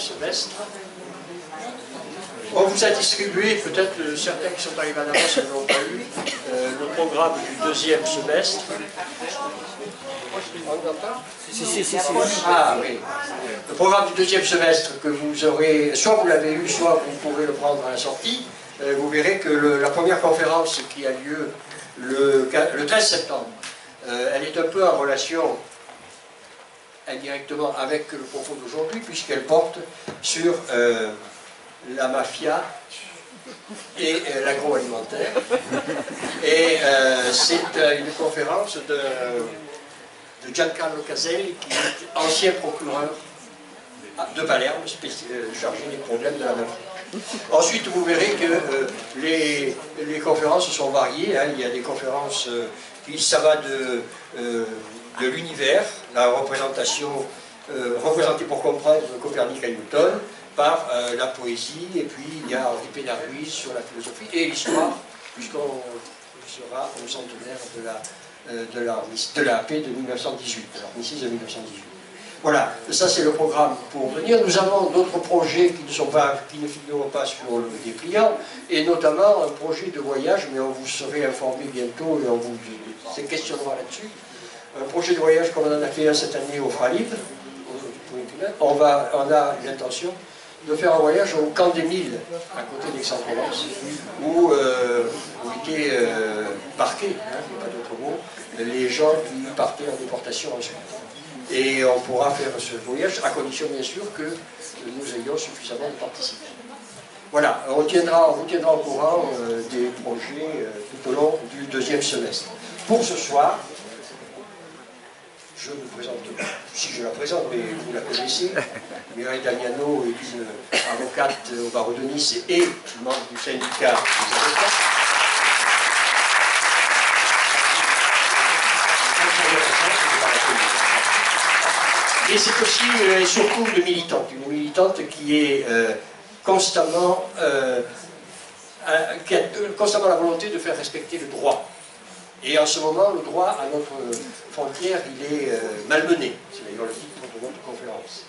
semestre. On vous a distribué, peut-être certains qui sont arrivés à l'avance ne l'ont pas eu, le programme du deuxième semestre. On entend ? Si. Ah oui. Le programme du deuxième semestre que vous aurez, soit vous l'avez eu, soit vous pourrez le prendre à la sortie. Vous verrez que la première conférence qui a lieu le 13 septembre, elle est un peu en relation indirectement avec le propos d'aujourd'hui, puisqu'elle porte sur la mafia et l'agroalimentaire. Et c'est une conférence de Giancarlo Caselli, qui est ancien procureur de Palerme, chargé des problèmes de la mafia. Ensuite, vous verrez que les conférences sont variées. Hein. Il y a des conférences ça va de l'univers, la représentation, représentée pour comprendre Copernic et Newton, par la poésie, et puis il y a Henri Pénard-Ruiz sur la philosophie et l'histoire, puisqu'on sera au centenaire de la paix de 1918, l'armistice de 1918. Voilà, ça c'est le programme pour venir. Nous avons d'autres projets qui ne figurent pas sur le dépliant, et notamment un projet de voyage, mais on vous serez informé bientôt et on vous questionnera là-dessus. Un projet de voyage comme on en a fait un cette année au Fralib. On a l'intention de faire un voyage au camp des Milles, à côté d'Aix-en-Provence, où étaient parqués, hein, il n'y a pas d'autre mot, les gens qui partaient en déportation ensuite. Et on pourra faire ce voyage, à condition bien sûr que nous ayons suffisamment de participants. Voilà, on vous tiendra au courant des projets tout au long du deuxième semestre. Pour ce soir, je me présente, si je la présente, mais vous la connaissez, Mireille Damiano est une avocate au barreau de Nice et membre du syndicat des avocats. Et c'est aussi et surtout une militante qui est constamment qui a constamment la volonté de faire respecter le droit. Et en ce moment, le droit à notre frontière, il est malmené. C'est d'ailleurs le titre de notre conférence.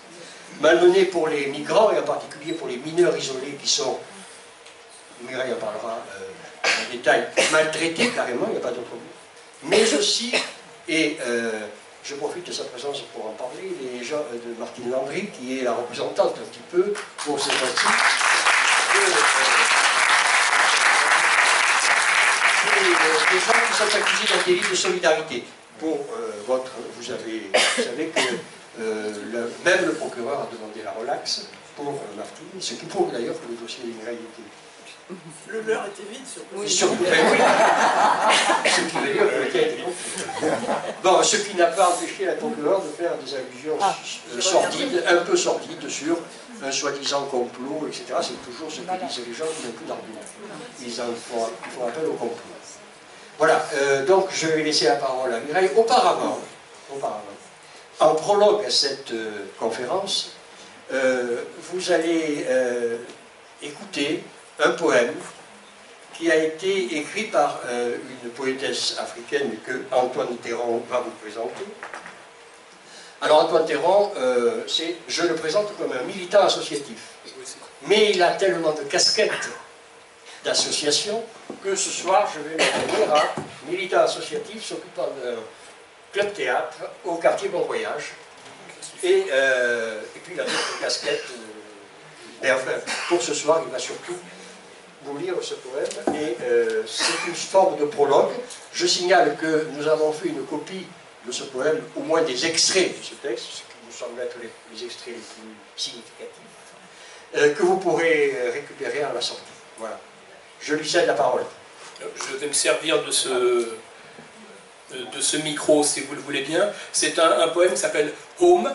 Malmené pour les migrants et en particulier pour les mineurs isolés qui sont, Mireille en parlera en détail, maltraités carrément, il n'y a pas d'autre mot. Mais aussi, et je profite de sa présence pour en parler, les gens de Martine Landry, qui est la représentante un petit peu pour cette fois-ci. Des gens qui sont accusés d'un délit de solidarité. Vous savez que même le procureur a demandé la relaxe pour Martine, ce qui prouve d'ailleurs que le dossier de Mireille était... Le leur était vide, surtout. Oui, ce qui veut dire que le cas était compris. Bon, ce qui n'a pas empêché la procureure de faire des allusions sordides, un peu sordides sur un soi-disant complot, etc. C'est toujours ce que disent les gens qui n'ont plus d'arguments. Ils font appel au complot. Voilà, donc je vais laisser la parole à Mireille. Auparavant, en prologue à cette conférence, vous allez écouter un poème qui a été écrit par une poétesse africaine que Antoine Théron va vous présenter. Alors Antoine Théron, je le présente comme un militant associatif, mais il a tellement de casquettes d'association que ce soir je vais me tenir à militant associatif s'occupant d'un club théâtre au quartier Bon Voyage, et puis il a d'autres casquettes, mais enfin pour ce soir il va surtout vous lire ce poème, et c'est une forme de prologue. Je signale que nous avons fait une copie de ce poème, au moins des extraits de ce texte, ce qui nous semble être les extraits les plus significatifs, que vous pourrez récupérer à la sortie. Voilà. Je lui cède la parole. Je vais me servir de ce micro, si vous le voulez bien. C'est un poème qui s'appelle Home,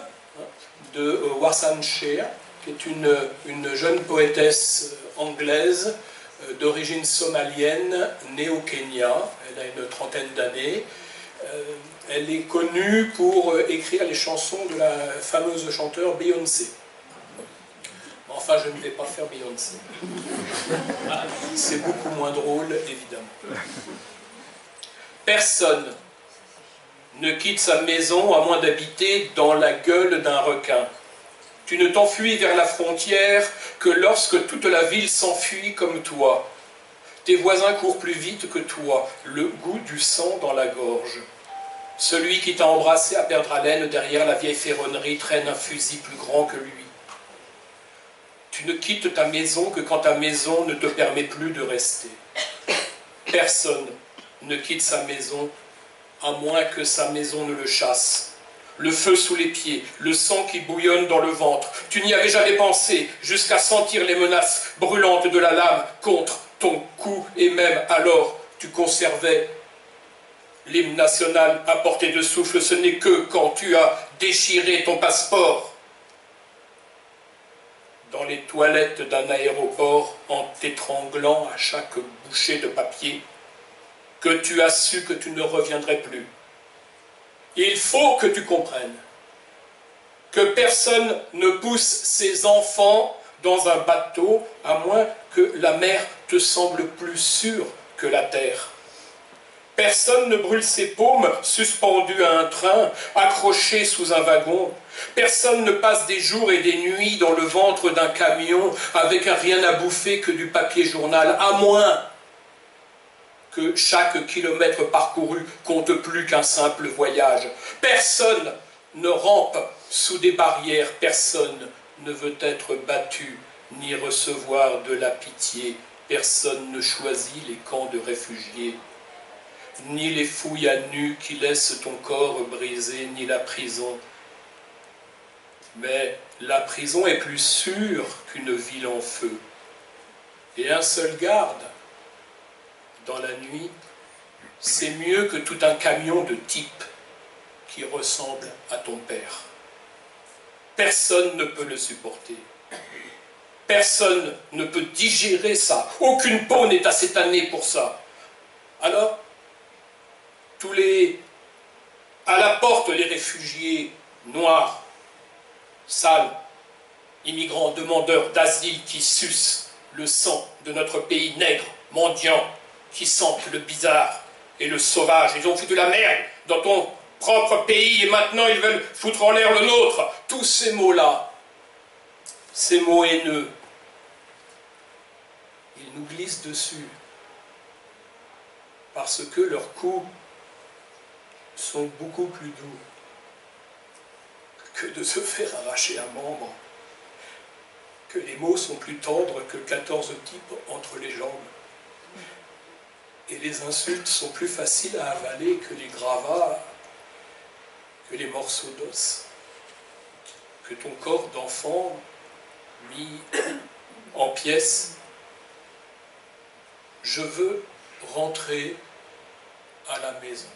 de Warsan Shea, qui est une jeune poétesse anglaise d'origine somalienne, née au Kenya. Elle a une trentaine d'années. Elle est connue pour écrire les chansons de la fameuse chanteuse Beyoncé. Enfin, je ne vais pas faire Beyoncé. C'est beaucoup moins drôle, évidemment. Personne ne quitte sa maison à moins d'habiter dans la gueule d'un requin. Tu ne t'enfuis vers la frontière que lorsque toute la ville s'enfuit comme toi. Tes voisins courent plus vite que toi, le goût du sang dans la gorge. Celui qui t'a embrassé à perdre haleine derrière la vieille ferronnerie traîne un fusil plus grand que lui. Tu ne quittes ta maison que quand ta maison ne te permet plus de rester. Personne ne quitte sa maison à moins que sa maison ne le chasse. Le feu sous les pieds, le sang qui bouillonne dans le ventre. Tu n'y avais jamais pensé jusqu'à sentir les menaces brûlantes de la lame contre ton cou et même alors tu conservais l'hymne national à portée de souffle. Ce n'est que quand tu as déchiré ton passeport dans les toilettes d'un aéroport en t'étranglant à chaque bouchée de papier que tu as su que tu ne reviendrais plus. Il faut que tu comprennes que personne ne pousse ses enfants dans un bateau à moins que la mer te semble plus sûre que la terre. Personne ne brûle ses paumes suspendues à un train, accrochées sous un wagon. Personne ne passe des jours et des nuits dans le ventre d'un camion avec un rien à bouffer que du papier journal, à moins que chaque kilomètre parcouru compte plus qu'un simple voyage. Personne ne rampe sous des barrières, personne ne veut être battu ni recevoir de la pitié. Personne ne choisit les camps de réfugiés, ni les fouilles à nu qui laissent ton corps brisé, ni la prison. Mais la prison est plus sûre qu'une ville en feu. Et un seul garde, dans la nuit, c'est mieux que tout un camion de types qui ressemble à ton père. Personne ne peut le supporter. Personne ne peut digérer ça. Aucune peau n'est assez tannée pour ça. Alors, à la porte, les réfugiés noirs, sales, immigrants, demandeurs d'asile qui sucent le sang de notre pays nègre, mendiant, qui sentent le bizarre et le sauvage. Ils ont foutu la merde dans ton propre pays et maintenant ils veulent foutre en l'air le nôtre. Tous ces mots-là, ces mots haineux, ils nous glissent dessus parce que leurs coups sont beaucoup plus doux que de se faire arracher un membre, que les mots sont plus tendres que 14 types entre les jambes. Et les insultes sont plus faciles à avaler que les gravats, que les morceaux d'os, que ton corps d'enfant mis en pièces. Je veux rentrer à la maison.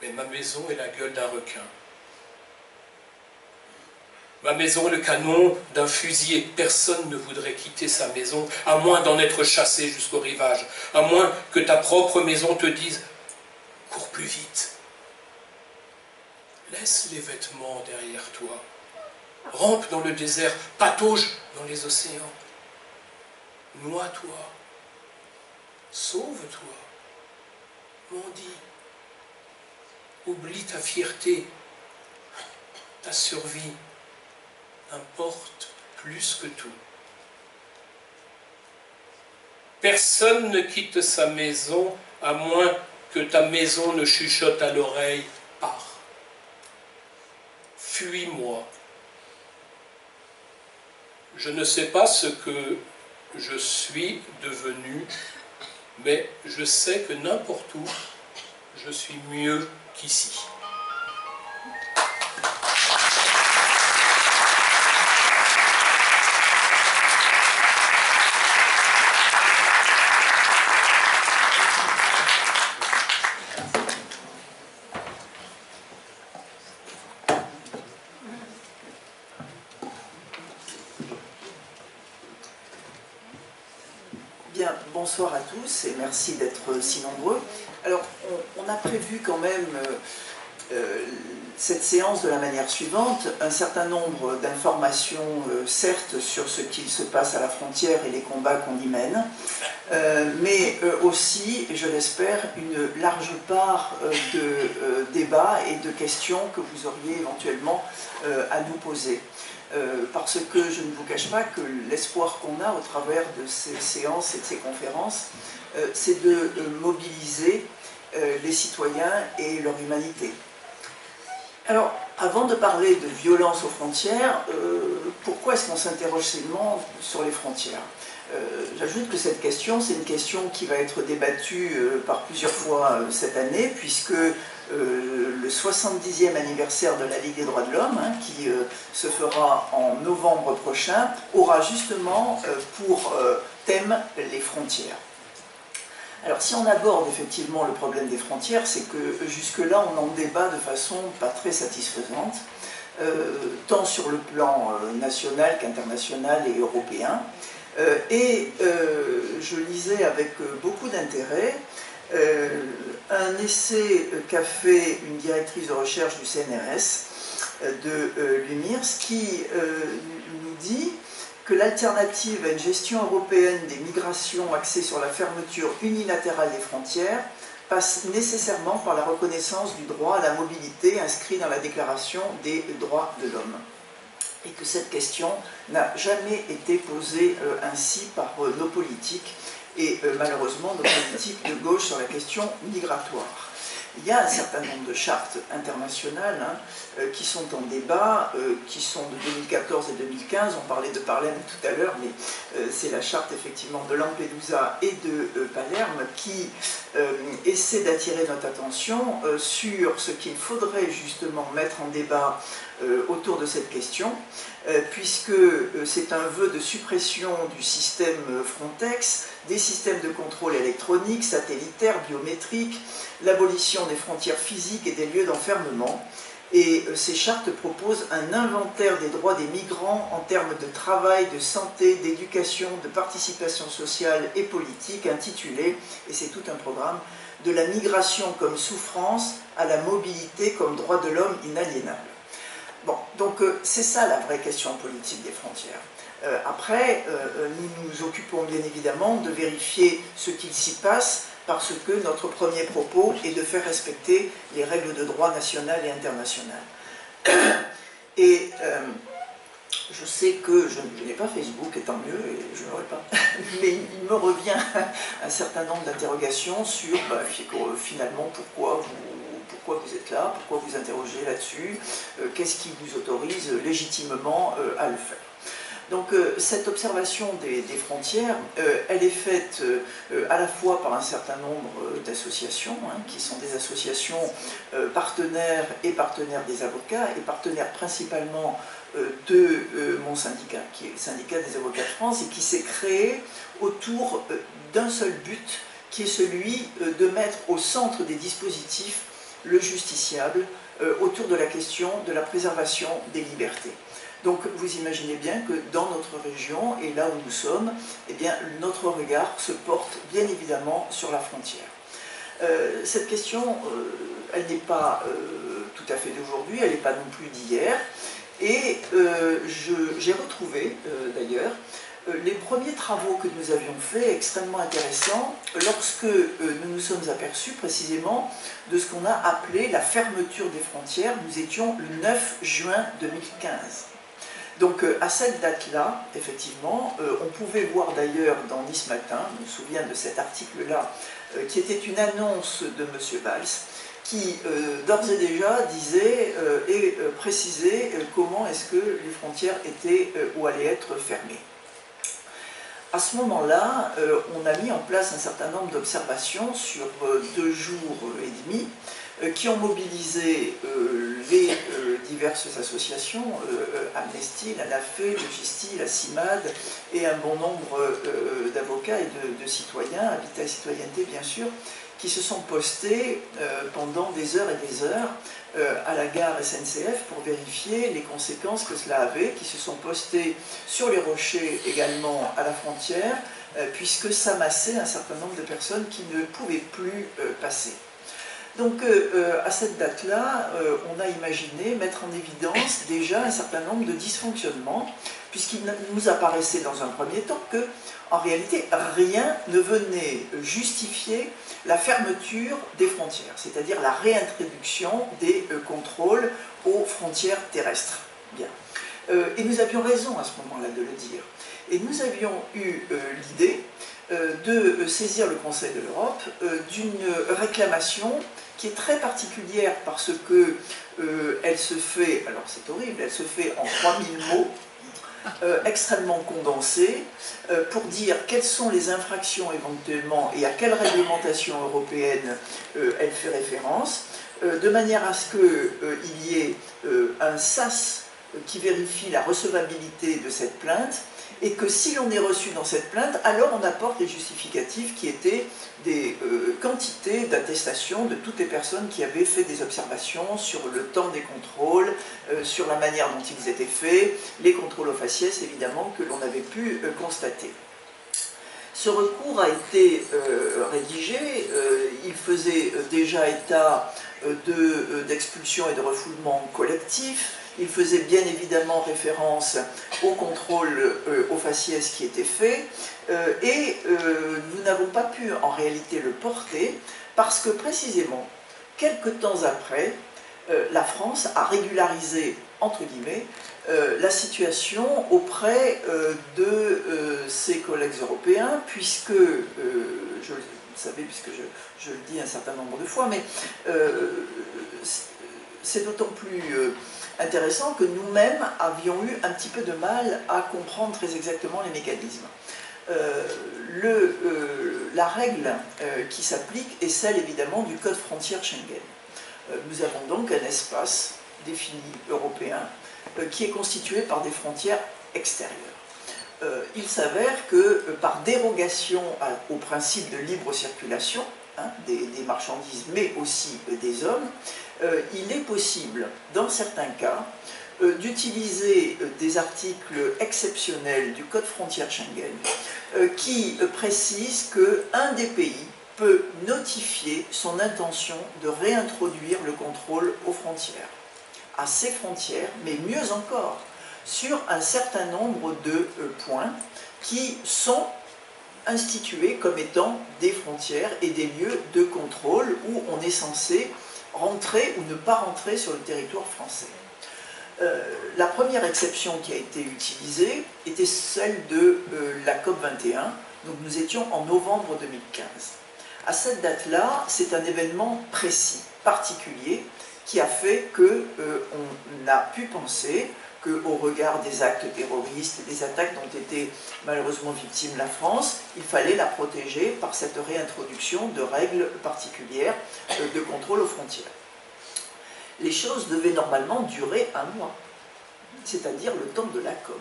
Mais ma maison est la gueule d'un requin. Ma maison est le canon d'un fusil et personne ne voudrait quitter sa maison, à moins d'en être chassé jusqu'au rivage, à moins que ta propre maison te dise « cours plus vite ». Laisse les vêtements derrière toi, rampe dans le désert, patauge dans les océans, noie-toi, sauve-toi, mendie, oublie ta fierté, ta survie. Importe plus que tout. Personne ne quitte sa maison à moins que ta maison ne chuchote à l'oreille « pars ». Fuis-moi. Je ne sais pas ce que je suis devenu, mais je sais que n'importe où, je suis mieux qu'ici. Bien, bonsoir à tous et merci d'être si nombreux. Alors, on a prévu quand même cette séance de la manière suivante. Un certain nombre d'informations, certes, sur ce qu'il se passe à la frontière et les combats qu'on y mène, mais aussi, je l'espère, une large part de débats et de questions que vous auriez éventuellement à nous poser. Parce que je ne vous cache pas que l'espoir qu'on a au travers de ces séances et de ces conférences, c'est de mobiliser les citoyens et leur humanité. Alors, avant de parler de violence aux frontières, pourquoi est-ce qu'on s'interroge seulement sur les frontières? J'ajoute que cette question, c'est une question qui va être débattue par plusieurs fois cette année, puisque le 70e anniversaire de la Ligue des droits de l'homme, qui se fera en novembre prochain, aura justement pour thème les frontières. Alors si on aborde effectivement le problème des frontières, c'est que jusque-là on en débat de façon pas très satisfaisante, tant sur le plan national qu'international et européen. Je lisais avec beaucoup d'intérêt un essai qu'a fait une directrice de recherche du CNRS, de l'UNIRS, qui nous dit que l'alternative à une gestion européenne des migrations axée sur la fermeture unilatérale des frontières passe nécessairement par la reconnaissance du droit à la mobilité inscrit dans la Déclaration des droits de l'homme. Et que cette question n'a jamais été posée ainsi par nos politiques, et malheureusement nos politiques de gauche sur la question migratoire. Il y a un certain nombre de chartes internationales qui sont en débat, qui sont de 2014 et 2015. On parlait de Palerme tout à l'heure, mais c'est la charte effectivement de Lampedusa et de Palerme qui essaie d'attirer notre attention sur ce qu'il faudrait justement mettre en débat autour de cette question, puisque c'est un vœu de suppression du système Frontex, des systèmes de contrôle électronique, satellitaire, biométrique, l'abolition des frontières physiques et des lieux d'enfermement. Et ces chartes proposent un inventaire des droits des migrants en termes de travail, de santé, d'éducation, de participation sociale et politique, intitulé, et c'est tout un programme, de la migration comme souffrance à la mobilité comme droit de l'homme inaliénable. Bon, donc c'est ça la vraie question politique des frontières. Après, nous nous occupons bien évidemment de vérifier ce qu'il s'y passe, parce que notre premier propos est de faire respecter les règles de droit national et international. Et je sais que je n'ai pas Facebook, et tant mieux, et je ne l'aurai pas, mais il me revient un certain nombre d'interrogations sur finalement pourquoi vous êtes là, pourquoi vous interrogez là-dessus, qu'est-ce qui vous autorise légitimement à le faire. Donc cette observation des frontières, elle est faite à la fois par un certain nombre d'associations, qui sont des associations partenaires et partenaires des avocats, et partenaires principalement de mon syndicat, qui est le syndicat des avocats de France, et qui s'est créé autour d'un seul but, qui est celui de mettre au centre des dispositifs le justiciable autour de la question de la préservation des libertés. Donc vous imaginez bien que dans notre région, et là où nous sommes, eh bien, notre regard se porte bien évidemment sur la frontière. Cette question, elle n'est pas tout à fait d'aujourd'hui, elle n'est pas non plus d'hier, et j'ai retrouvé d'ailleurs les premiers travaux que nous avions faits, extrêmement intéressants, lorsque nous nous sommes aperçus précisément de ce qu'on a appelé la fermeture des frontières. Nous étions le 9 juin 2015. Donc à cette date-là, effectivement, on pouvait voir d'ailleurs dans Nice Matin, je me souviens de cet article-là, qui était une annonce de M. Valls, qui d'ores et déjà disait et précisait comment est-ce que les frontières étaient ou allaient être fermées. À ce moment-là, on a mis en place un certain nombre d'observations sur 2 jours et demi, qui ont mobilisé les diverses associations, Amnesty, la NAFE, le GISTI, la CIMAD, et un bon nombre d'avocats et de citoyens, Habitat et Citoyenneté bien sûr, qui se sont postés pendant des heures et des heures à la gare SNCF pour vérifier les conséquences que cela avait, qui se sont postés sur les rochers également à la frontière, puisque s'amassaient un certain nombre de personnes qui ne pouvaient plus passer. Donc à cette date-là, on a imaginé mettre en évidence déjà un certain nombre de dysfonctionnements, puisqu'il nous apparaissait dans un premier temps que, en réalité, rien ne venait justifier la fermeture des frontières, c'est-à-dire la réintroduction des contrôles aux frontières terrestres. Bien. Et nous avions raison à ce moment-là de le dire. Et nous avions eu l'idée de saisir le Conseil de l'Europe d'une réclamation qui est très particulière parce que elle se fait, alors c'est horrible, elle se fait en 3000 mots, extrêmement condensés, pour dire quelles sont les infractions éventuellement et à quelle réglementation européenne elle fait référence, de manière à ce qu'il y ait un SAS qui vérifie la recevabilité de cette plainte, et que si l'on est reçu dans cette plainte, alors on apporte les justificatifs qui étaient des quantités d'attestations de toutes les personnes qui avaient fait des observations sur le temps des contrôles, sur la manière dont ils étaient faits, les contrôles aux faciès évidemment que l'on avait pu constater. Ce recours a été rédigé, il faisait déjà état d'expulsion et de refoulement collectif. Il faisait bien évidemment référence au contrôle aux faciès qui était fait, et nous n'avons pas pu en réalité le porter parce que précisément, quelque temps après, la France a régularisé, entre guillemets, la situation auprès de ses collègues européens, puisque, vous savez, puisque je le dis un certain nombre de fois, mais c'est d'autant plus intéressant que nous-mêmes avions eu un petit peu de mal à comprendre très exactement les mécanismes. La règle qui s'applique est celle évidemment du code frontière Schengen. Nous avons donc un espace défini européen qui est constitué par des frontières extérieures. Il s'avère que par dérogation au principe de libre circulation, des marchandises mais aussi des hommes, il est possible, dans certains cas, d'utiliser des articles exceptionnels du Code frontière Schengen qui précisent qu'un des pays peut notifier son intention de réintroduire le contrôle aux frontières, à ses frontières, mais mieux encore, sur un certain nombre de points qui sont institués comme étant des frontières et des lieux de contrôle où on est censé rentrer ou ne pas rentrer sur le territoire français. La première exception qui a été utilisée était celle de la COP21, donc nous étions en novembre 2015. À cette date-là, c'est un événement précis, particulier, qui a fait qu'on a pu penser qu'au regard des actes terroristes et des attaques dont était malheureusement victime la France, il fallait la protéger par cette réintroduction de règles particulières de contrôle aux frontières. Les choses devaient normalement durer un mois, c'est-à-dire le temps de la COB.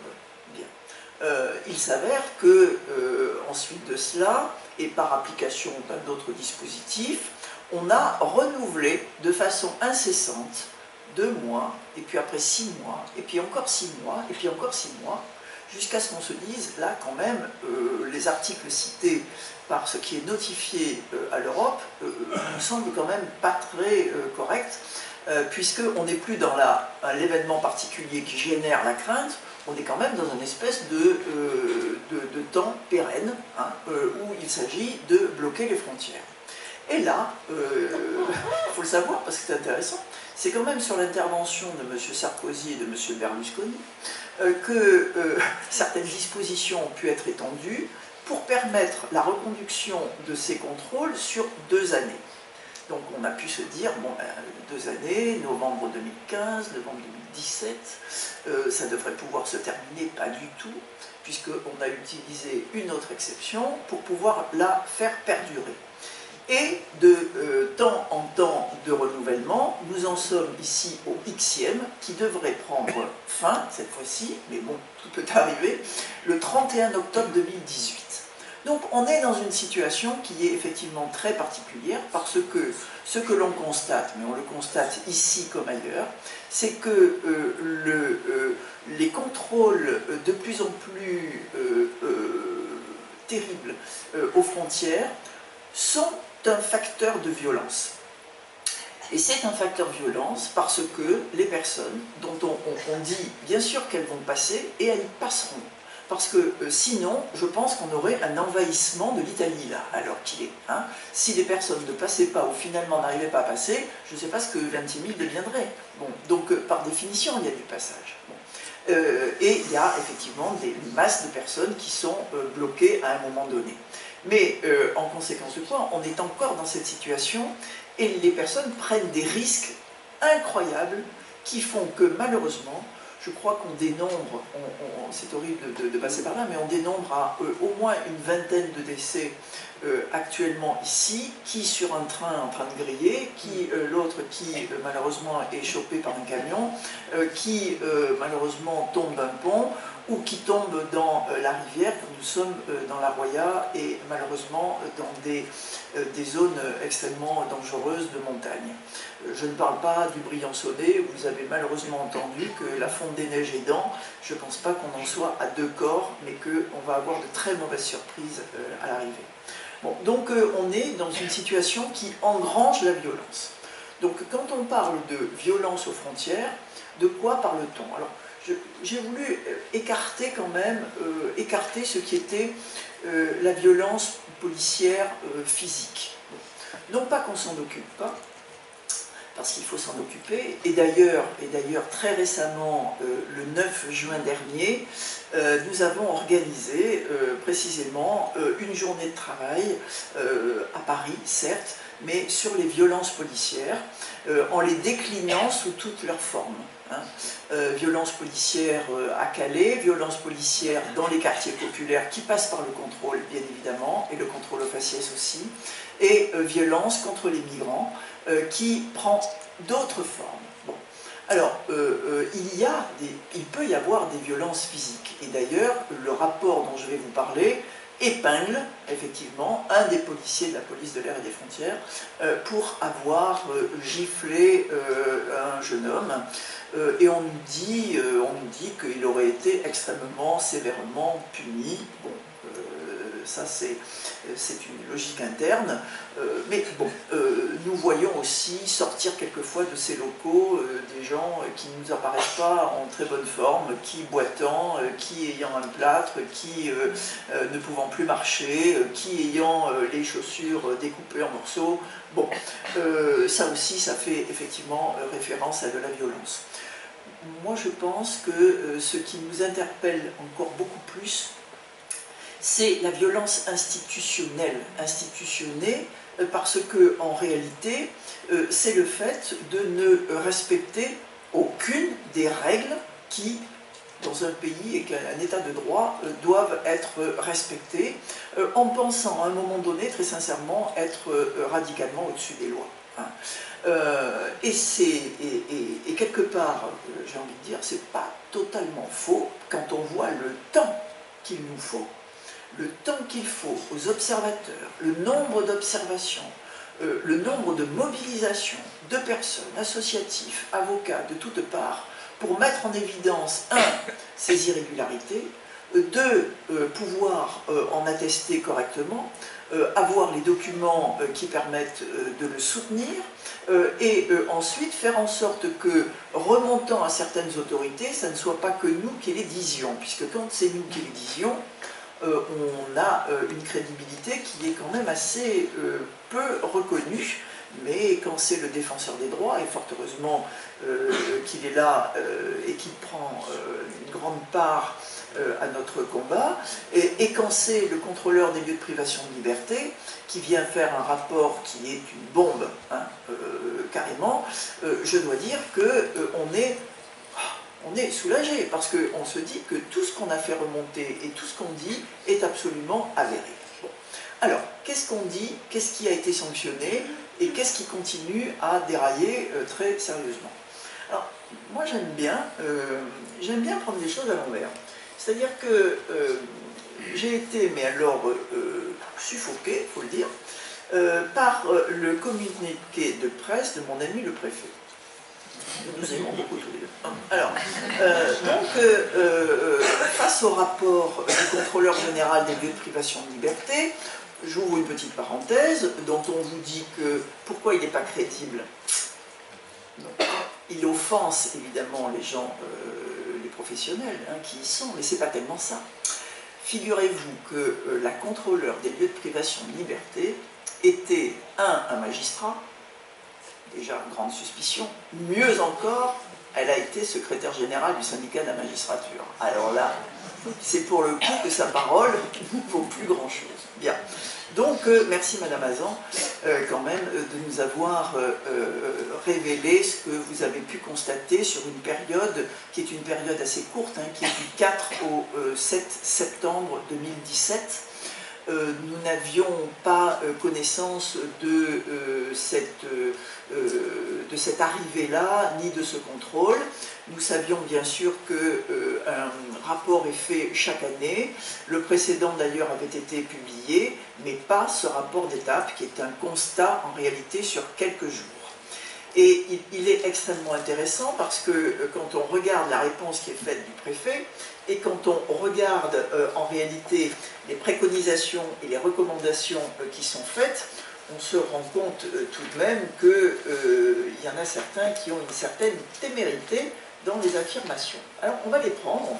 Bien. Il s'avère que ensuite de cela, et par application d'un autre dispositif, on a renouvelé de façon incessante 2 mois, et puis après 6 mois, et puis encore 6 mois, et puis encore 6 mois, jusqu'à ce qu'on se dise, là quand même, les articles cités par ce qui est notifié à l'Europe nous semblent quand même pas très corrects, puisqu'on n'est plus dans l'événement particulier qui génère la crainte, on est quand même dans une espèce de temps pérenne, où il s'agit de bloquer les frontières. Et là, il faut le savoir parce que c'est intéressant, c'est quand même sur l'intervention de M. Sarkozy et de M. Berlusconi que certaines dispositions ont pu être étendues pour permettre la reconduction de ces contrôles sur 2 années. Donc on a pu se dire, bon, 2 années, novembre 2015, novembre 2017, ça devrait pouvoir se terminer, pas du tout, puisqu'on a utilisé une autre exception pour pouvoir la faire perdurer. Et de temps en temps de renouvellement, nous en sommes ici au Xème, qui devrait prendre fin, cette fois-ci, mais bon, tout peut arriver, le 31 octobre 2018. Donc on est dans une situation qui est effectivement très particulière, parce que ce que l'on constate, mais on le constate ici comme ailleurs, c'est que les contrôles de plus en plus terribles aux frontières sont un facteur de violence. Et c'est un facteur violence parce que les personnes dont on dit bien sûr qu'elles vont passer, et elles passeront. Parce que sinon, je pense qu'on aurait un envahissement de l'Italie, là, à l'heure qu'il est. Hein. Si les personnes ne passaient pas ou finalement n'arrivaient pas à passer, je ne sais pas ce que Ventimille deviendrait. Bon, donc, par définition, il y a du passage. Bon. Et il y a effectivement des masses de personnes qui sont bloquées à un moment donné. Mais en conséquence de quoi, on est encore dans cette situation et les personnes prennent des risques incroyables qui font que malheureusement, je crois qu'on dénombre, c'est horrible de passer par là, mais on dénombre à au moins une vingtaine de décès actuellement ici, qui sur un train en train de griller, qui l'autre qui malheureusement est chopé par un camion, qui malheureusement tombe d'un pont, ou qui tombe dans la rivière, quand nous sommes dans la Roya, et malheureusement dans des zones extrêmement dangereuses de montagne. Je ne parle pas du Briançonnais, vous avez malheureusement entendu que la fonte des neiges aidant, je ne pense pas qu'on en soit à 2 corps, mais qu'on va avoir de très mauvaises surprises à l'arrivée. Bon, donc on est dans une situation qui engrange la violence. Donc quand on parle de violence aux frontières, de quoi parle-t-on? Alors, j'ai voulu écarter quand même, écarter ce qui était la violence policière physique. Non pas qu'on s'en occupe pas, parce qu'il faut s'en occuper, et d'ailleurs très récemment, le 9 juin dernier, nous avons organisé précisément une journée de travail à Paris, certes, mais sur les violences policières, en les déclinant sous toutes leurs formes. Violences policières à Calais, violences policières dans les quartiers populaires qui passent par le contrôle, bien évidemment, et le contrôle au faciès aussi, et violences contre les migrants qui prend d'autres formes. Bon. Alors, il peut y avoir des violences physiques, et d'ailleurs, le rapport dont je vais vous parler épingle effectivement un des policiers de la police de l'air et des frontières pour avoir giflé un jeune homme. Et on nous dit qu'il aurait été extrêmement sévèrement puni. Bon, ça c'est une logique interne, mais bon, nous voyons aussi sortir quelquefois de ces locaux des gens qui ne nous apparaissent pas en très bonne forme, qui boitant, qui ayant un plâtre, qui ne pouvant plus marcher, qui ayant les chaussures découpées en morceaux. Bon, ça aussi, ça fait effectivement référence à de la violence. Moi, je pense que ce qui nous interpelle encore beaucoup plus, c'est la violence institutionnelle, institutionnée, parce que en réalité, c'est le fait de ne respecter aucune des règles qui, dans un pays et qu'un état de droit, doivent être respectées, en pensant à un moment donné, très sincèrement, être radicalement au-dessus des lois. Et quelque part, j'ai envie de dire, c'est pas totalement faux quand on voit le temps qu'il nous faut. Le temps qu'il faut aux observateurs, le nombre d'observations, le nombre de mobilisations de personnes, associatifs, avocats, de toutes parts, pour mettre en évidence, 1, ces irrégularités, 2, pouvoir en attester correctement, avoir les documents qui permettent de le soutenir, et ensuite faire en sorte que, remontant à certaines autorités, ça ne soit pas que nous qui les disions, puisque quand c'est nous qui les disions, on a une crédibilité qui est quand même assez peu reconnue, mais quand c'est le défenseur des droits, et fort heureusement qu'il est là et qu'il prend une grande part à notre combat, et quand c'est le contrôleur des lieux de privation de liberté qui vient faire un rapport qui est une bombe, hein, carrément, je dois dire qu'on est soulagé, parce qu'on se dit que tout ce qu'on a fait remonter et tout ce qu'on dit est absolument avéré. Bon. Alors, qu'est-ce qu'on dit, qu'est-ce qui a été sanctionné, et qu'est-ce qui continue à dérailler très sérieusement? Alors, moi j'aime bien prendre les choses à l'envers. C'est-à-dire que j'ai été, mais alors suffoqué, il faut le dire, par le communiqué de presse de mon ami le préfet. Nous aimons beaucoup tous les deux. Alors, face au rapport du contrôleur général des lieux de privation de liberté, j'ouvre une petite parenthèse, dont on vous dit que pourquoi il n'est pas crédible? il offense évidemment les gens, les professionnels qui y sont, mais c'est pas tellement ça. Figurez-vous que la contrôleur des lieux de privation de liberté était un magistrat, déjà grande suspicion, mieux encore, elle a été secrétaire générale du syndicat de la magistrature. Alors là, c'est pour le coup que sa parole ne vaut plus grand-chose. Bien. Donc, merci Madame Hazan, quand même, de nous avoir révélé ce que vous avez pu constater sur une période qui est une période assez courte, qui est du 4 au 7 septembre 2017. Nous n'avions pas connaissance de cette arrivée-là, ni de ce contrôle. Nous savions bien sûr qu'un rapport est fait chaque année. Le précédent d'ailleurs avait été publié, mais pas ce rapport d'étape qui est un constat en réalité sur quelques jours. Et il est extrêmement intéressant parce que quand on regarde la réponse qui est faite du préfet, et quand on regarde en réalité les préconisations et les recommandations qui sont faites, on se rend compte tout de même qu'il y en a certains qui ont une certaine témérité dans les affirmations. Alors on va les prendre,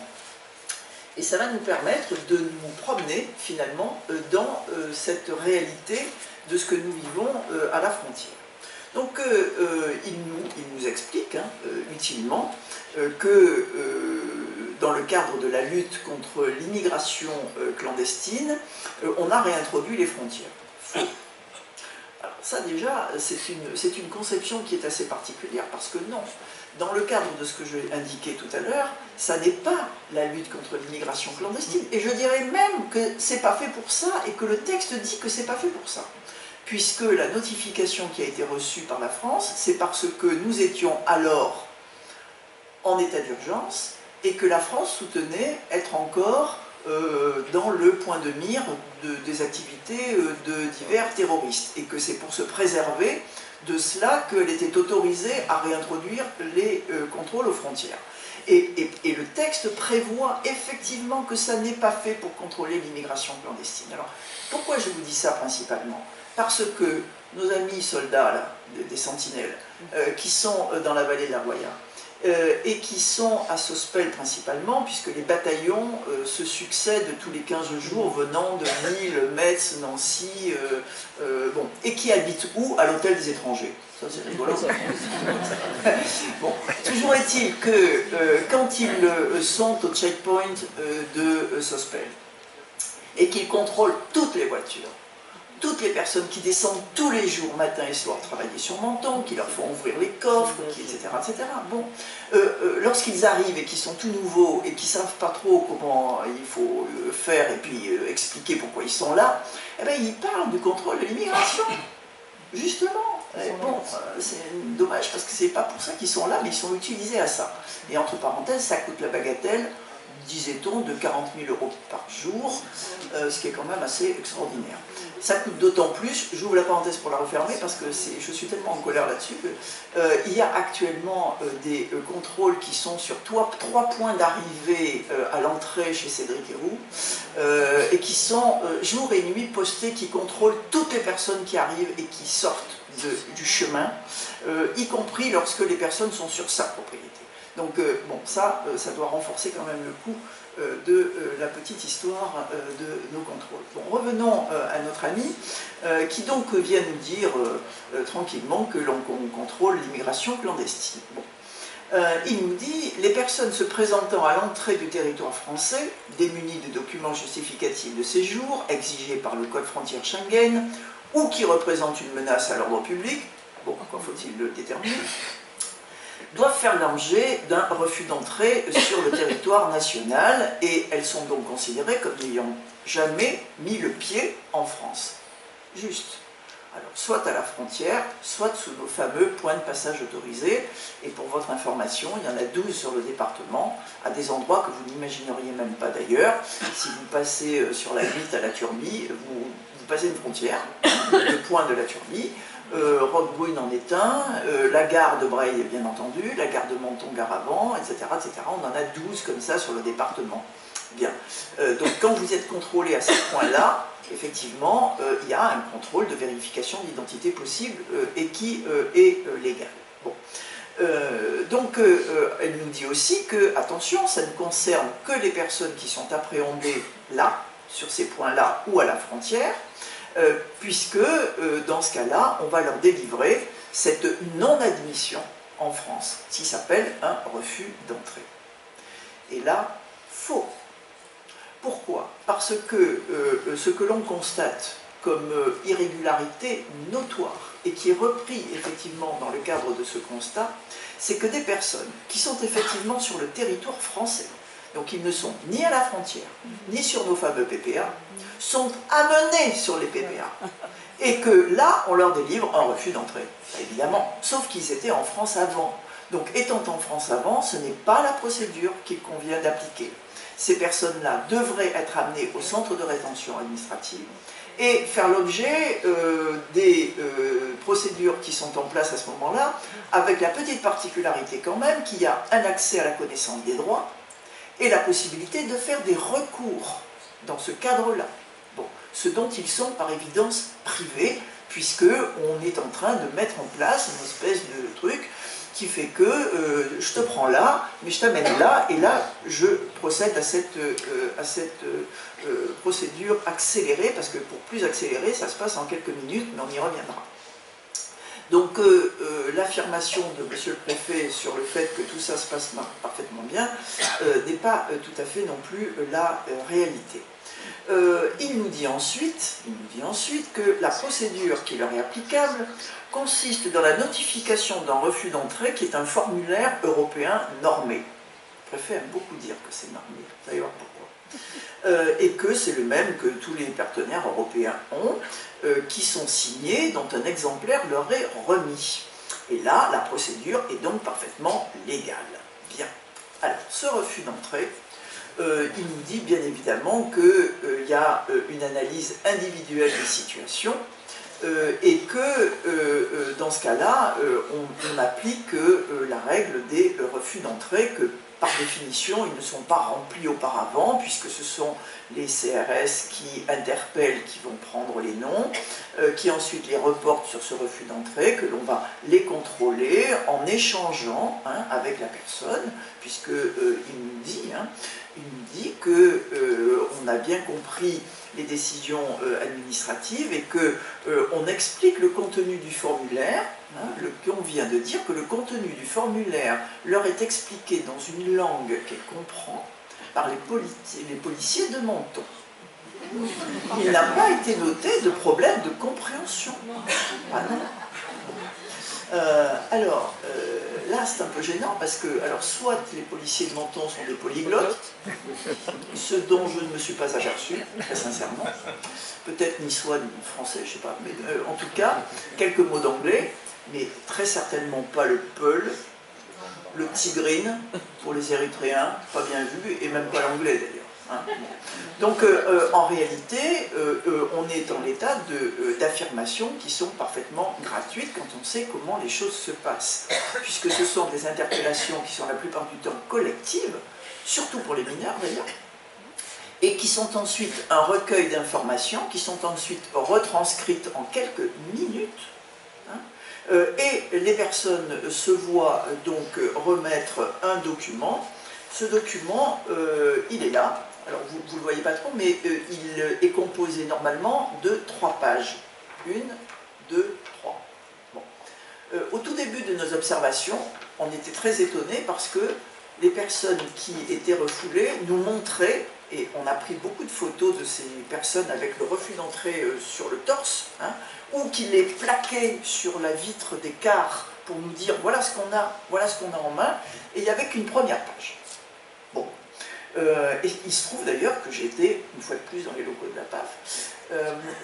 et ça va nous permettre de nous promener finalement dans cette réalité de ce que nous vivons à la frontière. Donc il nous explique utilement que dans le cadre de la lutte contre l'immigration clandestine, on a réintroduit les frontières. Faux. Alors ça déjà, c'est une conception qui est assez particulière parce que non, dans le cadre de ce que j'ai indiqué tout à l'heure, ça n'est pas la lutte contre l'immigration clandestine. Et je dirais même que c'est pas fait pour ça et que le texte dit que c'est pas fait pour ça. Puisque la notification qui a été reçue par la France, c'est parce que nous étions alors en état d'urgence et que la France soutenait être encore dans le point de mire des activités de divers terroristes et que c'est pour se préserver de cela qu'elle était autorisée à réintroduire les contrôles aux frontières. Et le texte prévoit effectivement que ça n'est pas fait pour contrôler l'immigration clandestine. Alors, pourquoi je vous dis ça principalement ? Parce que nos amis soldats, là, des sentinelles, qui sont dans la vallée de la Roya, et qui sont à Sospel principalement, puisque les bataillons se succèdent tous les 15 jours venant de Lille, Metz, Nancy, bon, et qui habitent où? À l'hôtel des étrangers. Ça c'est rigolo. Bon, toujours est-il que quand ils sont au checkpoint de Sospel, et qu'ils contrôlent toutes les voitures, toutes les personnes qui descendent tous les jours, matin et soir, travailler sur Menton, qui leur font ouvrir les coffres, etc. etc. Bon, lorsqu'ils arrivent et qu'ils sont tout nouveaux et qu'ils ne savent pas trop comment il faut faire et puis expliquer pourquoi ils sont là, eh bien, ils parlent du contrôle de l'immigration. Justement. Bon, c'est dommage parce que c'est pas pour ça qu'ils sont là, mais ils sont utilisés à ça. Et entre parenthèses, ça coûte la bagatelle, disait-on, de 40 000 € par jour, ce qui est quand même assez extraordinaire. Ça coûte d'autant plus, j'ouvre la parenthèse pour la refermer parce que je suis tellement en colère là-dessus, qu'il y a actuellement des contrôles qui sont sur 3 points d'arrivée à l'entrée chez Cédric Héroux, et qui sont jour et nuit postés, qui contrôlent toutes les personnes qui arrivent et qui sortent du chemin, y compris lorsque les personnes sont sur sa propriété. Donc bon, ça doit renforcer quand même le coût de la petite histoire de nos contrôles. Bon, revenons à notre ami, qui donc vient nous dire tranquillement que l'on contrôle l'immigration clandestine. Bon. Il nous dit « Les personnes se présentant à l'entrée du territoire français, démunies de documents justificatifs de séjour, exigés par le Code frontière Schengen, ou qui représentent une menace à l'ordre public, bon, encore faut-il le déterminer, doivent faire l'objet d'un refus d'entrée sur le territoire national et elles sont donc considérées comme n'ayant jamais mis le pied en France. Juste. Alors, soit à la frontière, soit sous nos fameux points de passage autorisés. Et pour votre information, il y en a 12 sur le département, à des endroits que vous n'imagineriez même pas d'ailleurs. Si vous passez sur la Vite à la Turbie, vous passez une frontière, le point de la Turbie. Roquebrune en est un, la gare de Breil bien entendu, la gare de Menton-Garavant, etc., etc. On en a 12 comme ça sur le département. Bien. Donc quand vous êtes contrôlé à ces points-là, effectivement, il y a un contrôle de vérification d'identité possible et qui est légal. Bon. Donc, elle nous dit aussi que, attention, ça ne concerne que les personnes qui sont appréhendées là, sur ces points-là, ou à la frontière, puisque, dans ce cas-là, on va leur délivrer cette non-admission en France, qui s'appelle un refus d'entrée. Et là, faux. Pourquoi? Parce que ce que l'on constate comme irrégularité notoire, et qui est repris effectivement dans le cadre de ce constat, c'est que des personnes qui sont effectivement sur le territoire français, donc ils ne sont ni à la frontière, ni sur nos fameux PPA, sont amenés sur les PPA. Et que là, on leur délivre un refus d'entrée, évidemment, sauf qu'ils étaient en France avant. Donc étant en France avant, ce n'est pas la procédure qu'il convient d'appliquer. Ces personnes-là devraient être amenées au centre de rétention administrative et faire l'objet des procédures qui sont en place à ce moment-là, avec la petite particularité quand même qu'il y a un accès à la connaissance des droits et la possibilité de faire des recours dans ce cadre-là. Bon, ce dont ils sont par évidence privés, puisqu'on est en train de mettre en place une espèce de truc qui fait que je te prends là, mais je t'amène là, et là je procède à cette procédure accélérée, parce que pour plus accélérer, ça se passe en quelques minutes, mais on y reviendra. Donc l'affirmation de monsieur le préfet sur le fait que tout ça se passe parfaitement bien n'est pas tout à fait non plus la réalité. Il nous dit ensuite que la procédure qui leur est applicable consiste dans la notification d'un refus d'entrée qui est un formulaire européen normé. Le préfet aime beaucoup dire que c'est normé, vous allez voir pourquoi. Et que c'est le même que tous les partenaires européens ont, qui sont signés, dont un exemplaire leur est remis. Et là, la procédure est donc parfaitement légale. Bien. Alors, ce refus d'entrée, il nous dit bien évidemment qu'il y a une analyse individuelle des situations et que dans ce cas-là, on applique la règle des refus d'entrée que par définition, ils ne sont pas remplis auparavant, puisque ce sont les CRS qui interpellent, qui vont prendre les noms, qui ensuite les reportent sur ce refus d'entrée, que l'on va les contrôler en échangeant avec la personne, puisqu'il nous dit qu'on a bien compris les décisions administratives et qu'on explique le contenu du formulaire, qu'on vient de dire que le contenu du formulaire leur est expliqué dans une langue qu'elle comprend par les policiers de Menton. Il n'a pas été noté de problème de compréhension. Ah non. Là c'est un peu gênant parce que, soit les policiers de Menton sont des polyglottes, ce dont je ne me suis pas aperçu, très sincèrement, peut-être niçois ni français, je ne sais pas, mais en tout cas, quelques mots d'anglais, mais très certainement pas le peul, le tigrine, pour les Érythréens, pas bien vu, et même pas l'anglais d'ailleurs. Donc en réalité, on est en état d'affirmations qui sont parfaitement gratuites quand on sait comment les choses se passent, puisque ce sont des interpellations qui sont la plupart du temps collectives, surtout pour les mineurs d'ailleurs, et qui sont ensuite un recueil d'informations, qui sont ensuite retranscrites en quelques minutes, et les personnes se voient donc remettre un document. Ce document, il est là. Alors, vous ne le voyez pas trop, mais il est composé normalement de 3 pages. 1, 2, 3. Bon. Au tout début de nos observations, on était très étonnés parce que les personnes qui étaient refoulées nous montraient, et on a pris beaucoup de photos de ces personnes avec le refus d'entrée sur le torse, ou qui les plaquaient sur la vitre des cars pour nous dire voilà ce qu'on a en main, et il n'y avait qu'une première page. Bon. Et il se trouve d'ailleurs que j'étais, une fois de plus, dans les locaux de la PAF,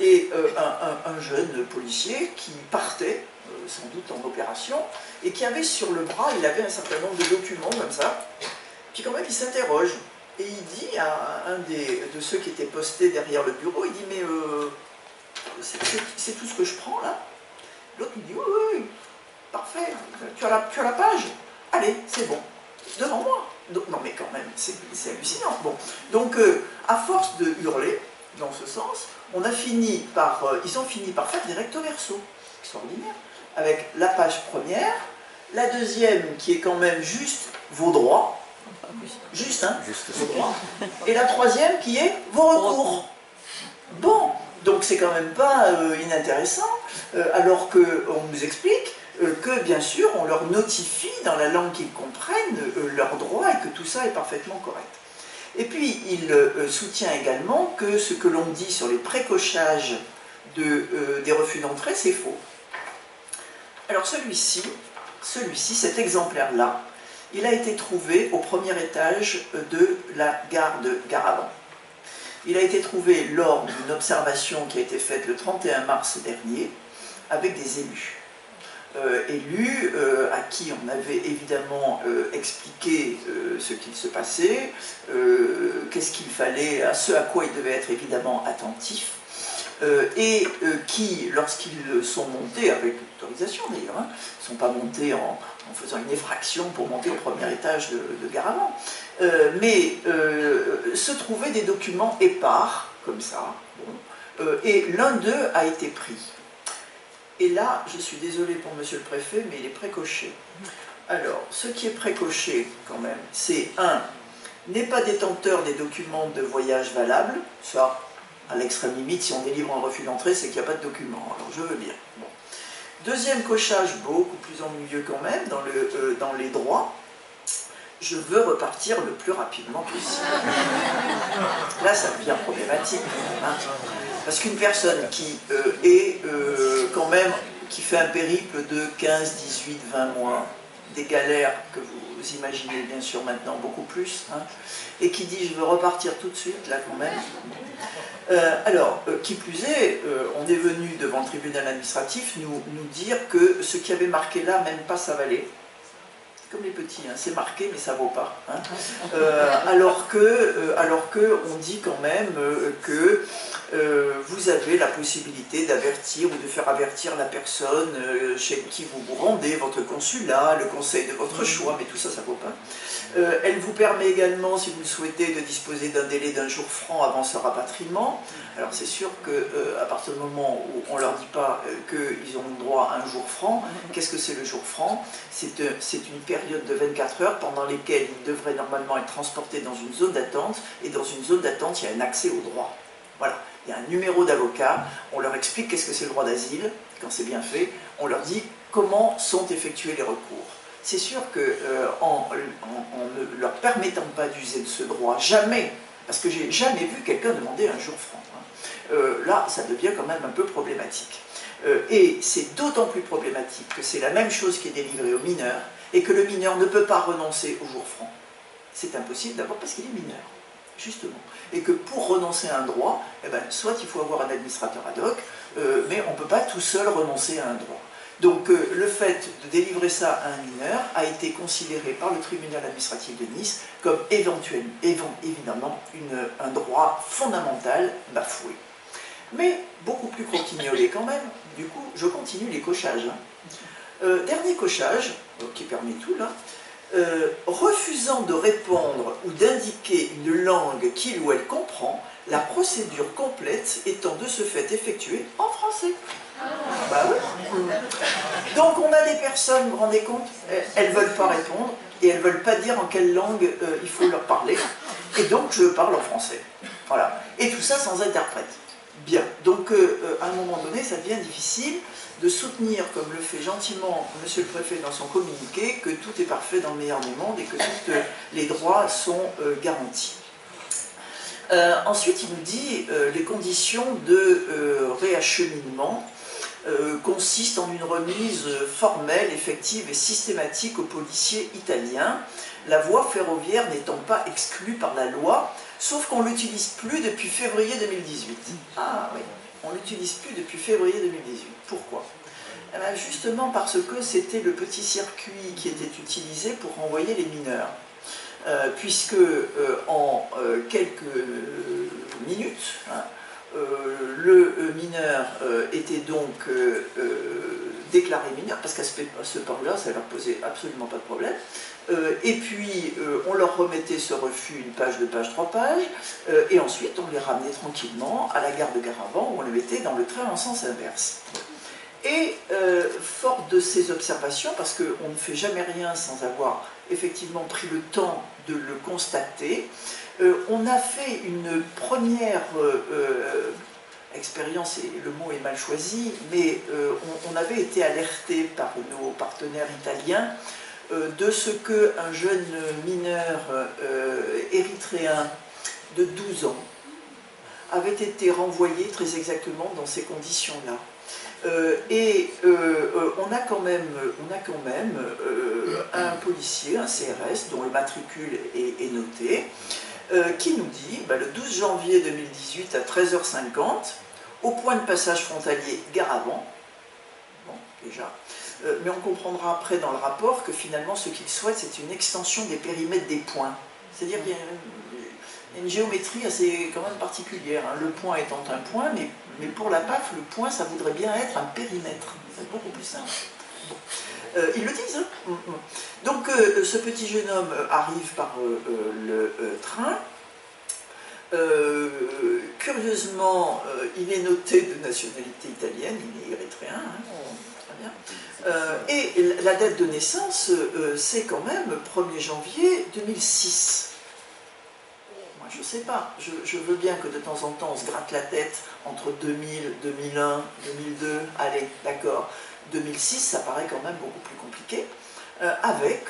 et un jeune policier qui partait, sans doute en opération, et qui avait sur le bras, il avait un certain nombre de documents comme ça, puis quand même il s'interroge, et il dit à un de ceux qui étaient postés derrière le bureau, il dit mais c'est tout ce que je prends là? L'autre lui dit oui, parfait, tu as la page, allez, c'est bon, devant moi. Non mais quand même, c'est hallucinant. Bon. Donc à force de hurler dans ce sens, ils ont fini par faire des recto verso, extraordinaire, avec la page première, La deuxième qui est quand même juste vos droits, juste, hein, vos droits. Et la troisième qui est vos recours. Bon, donc c'est quand même pas inintéressant, alors qu'on nous explique que bien sûr on leur notifie dans la langue qu'ils comprennent leurs droits et que tout ça est parfaitement correct. Et puis il soutient également que ce que l'on dit sur les précochages des refus d'entrée, c'est faux. Alors celui-ci, cet exemplaire-là, il a été trouvé au premier étage de la gare de Garavan. Il a été trouvé lors d'une observation qui a été faite le 31 mars dernier avec des élus. Élus à qui on avait évidemment expliqué ce qu'il se passait, qu'est-ce qu'il fallait, ce à quoi ils devaient être évidemment attentifs, et qui, lorsqu'ils sont montés, avec autorisation d'ailleurs, ne sont pas montés en faisant une effraction pour monter au premier étage de Garavan, mais se trouvaient des documents épars, comme ça, bon, et l'un d'eux a été pris. Et là, je suis désolée pour monsieur le préfet, mais il est précoché. Alors, ce qui est précoché, quand même, c'est 1. N'est pas détenteur des documents de voyage valables. Ça, à l'extrême limite, si on délivre un refus d'entrée, c'est qu'il n'y a pas de document. Alors, je veux bien. Bon. Deuxième cochage, beaucoup plus ennuyeux quand même, dans les droits. Je veux repartir le plus rapidement possible. Là, ça devient problématique. Hein. Parce qu'une personne qui quand même, qui fait un périple de 15, 18, 20 mois, des galères que vous imaginez bien sûr maintenant beaucoup plus, hein, et qui dit je veux repartir tout de suite, là quand même. Alors, qui plus est, on est venu devant le tribunal administratif nous dire que ce qui avait marqué là, même pas ça valait. Comme les petits, hein, c'est marqué mais ça vaut pas. Hein. Alors que on dit quand même que vous avez la possibilité d'avertir ou de faire avertir la personne chez qui vous vous rendez, votre consulat, le conseil de votre choix, mais tout ça, ça vaut pas. Elle vous permet également, si vous le souhaitez, de disposer d'un délai d'1 jour franc avant ce rapatriement. Alors c'est sûr qu'à partir du moment où on ne leur dit pas qu'ils ont le droit à 1 jour franc, qu'est-ce que c'est le jour franc? C'est une période de 24 heures pendant lesquelles ils devraient normalement être transportés dans une zone d'attente, et dans une zone d'attente, il y a un accès au droit. Voilà, il y a un numéro d'avocat, on leur explique qu'est-ce que c'est le droit d'asile, quand c'est bien fait, on leur dit comment sont effectués les recours. C'est sûr qu'en ne leur permettant pas d'user de ce droit, jamais, parce que j'ai jamais vu quelqu'un demander 1 jour franc, hein, là ça devient quand même un peu problématique. Et c'est d'autant plus problématique que c'est la même chose qui est délivrée aux mineurs, et que le mineur ne peut pas renoncer au jour franc. C'est impossible d'abord parce qu'il est mineur, justement. Et que pour renoncer à un droit, eh ben, soit il faut avoir un administrateur ad hoc, mais on ne peut pas tout seul renoncer à un droit. Donc le fait de délivrer ça à un mineur a été considéré par le tribunal administratif de Nice comme évidemment un droit fondamental bafoué. Mais beaucoup plus croquignolé quand même, du coup je continue les cochages. Dernier cochage, qui permet tout là, refusant de répondre ou d'indiquer une langue qu'il ou elle comprend, la procédure complète étant de ce fait effectuée en français. Bah oui. Donc on a des personnes, vous vous rendez compte, elles ne veulent pas répondre et elles ne veulent pas dire en quelle langue il faut leur parler. Et donc je parle en français. Voilà. Et tout ça sans interprète. Bien. Donc à un moment donné, ça devient difficile de soutenir, comme le fait gentiment monsieur le préfet dans son communiqué, que tout est parfait dans le meilleur des mondes et que tous les droits sont garantis. Ensuite, il nous dit les conditions de réacheminement consistent en une remise formelle, effective et systématique aux policiers italiens, la voie ferroviaire n'étant pas exclue par la loi, sauf qu'on ne l'utilise plus depuis février 2018. Ah oui, on ne l'utilise plus depuis février 2018. Pourquoi? Eh bien, justement parce que c'était le petit circuit qui était utilisé pour renvoyer les mineurs. Puisque en quelques minutes, hein, le mineur était donc déclaré mineur, parce qu'à ce point-là, ça ne leur posait absolument pas de problème. Et puis, on leur remettait ce refus, 1 page, 2 pages, 3 pages, et ensuite, on les ramenait tranquillement à la gare de Garavan, où on les mettait dans le train en sens inverse. Et fort de ces observations, parce qu'on ne fait jamais rien sans avoir effectivement pris le temps de le constater, on a fait une première expérience, et le mot est mal choisi, mais on avait été alerté par nos partenaires italiens de ce qu'un jeune mineur érythréen de 12 ans avait été renvoyé très exactement dans ces conditions-là. On a quand même un policier, un CRS, dont le matricule est noté, qui nous dit, le 12 janvier 2018 à 13h50, au point de passage frontalier Gare-Avant, bon, déjà, mais on comprendra après dans le rapport que finalement ce qu'il souhaite, c'est une extension des périmètres des points. C'est-à-dire qu'il y a une géométrie assez quand même particulière, hein. Le point étant un point, mais pour la PAF, le point, ça voudrait bien être un périmètre. C'est beaucoup plus simple. Bon. Ils le disent. Hein. Donc, ce petit jeune homme arrive par le train. Curieusement, il est noté de nationalité italienne, il est érythréen, hein, très bien. Et la date de naissance, c'est quand même 1er janvier 2006. Moi, je ne sais pas. Je veux bien que de temps en temps, on se gratte la tête entre 2000, 2001, 2002. Allez, d'accord. 2006, ça paraît quand même beaucoup plus compliqué, avec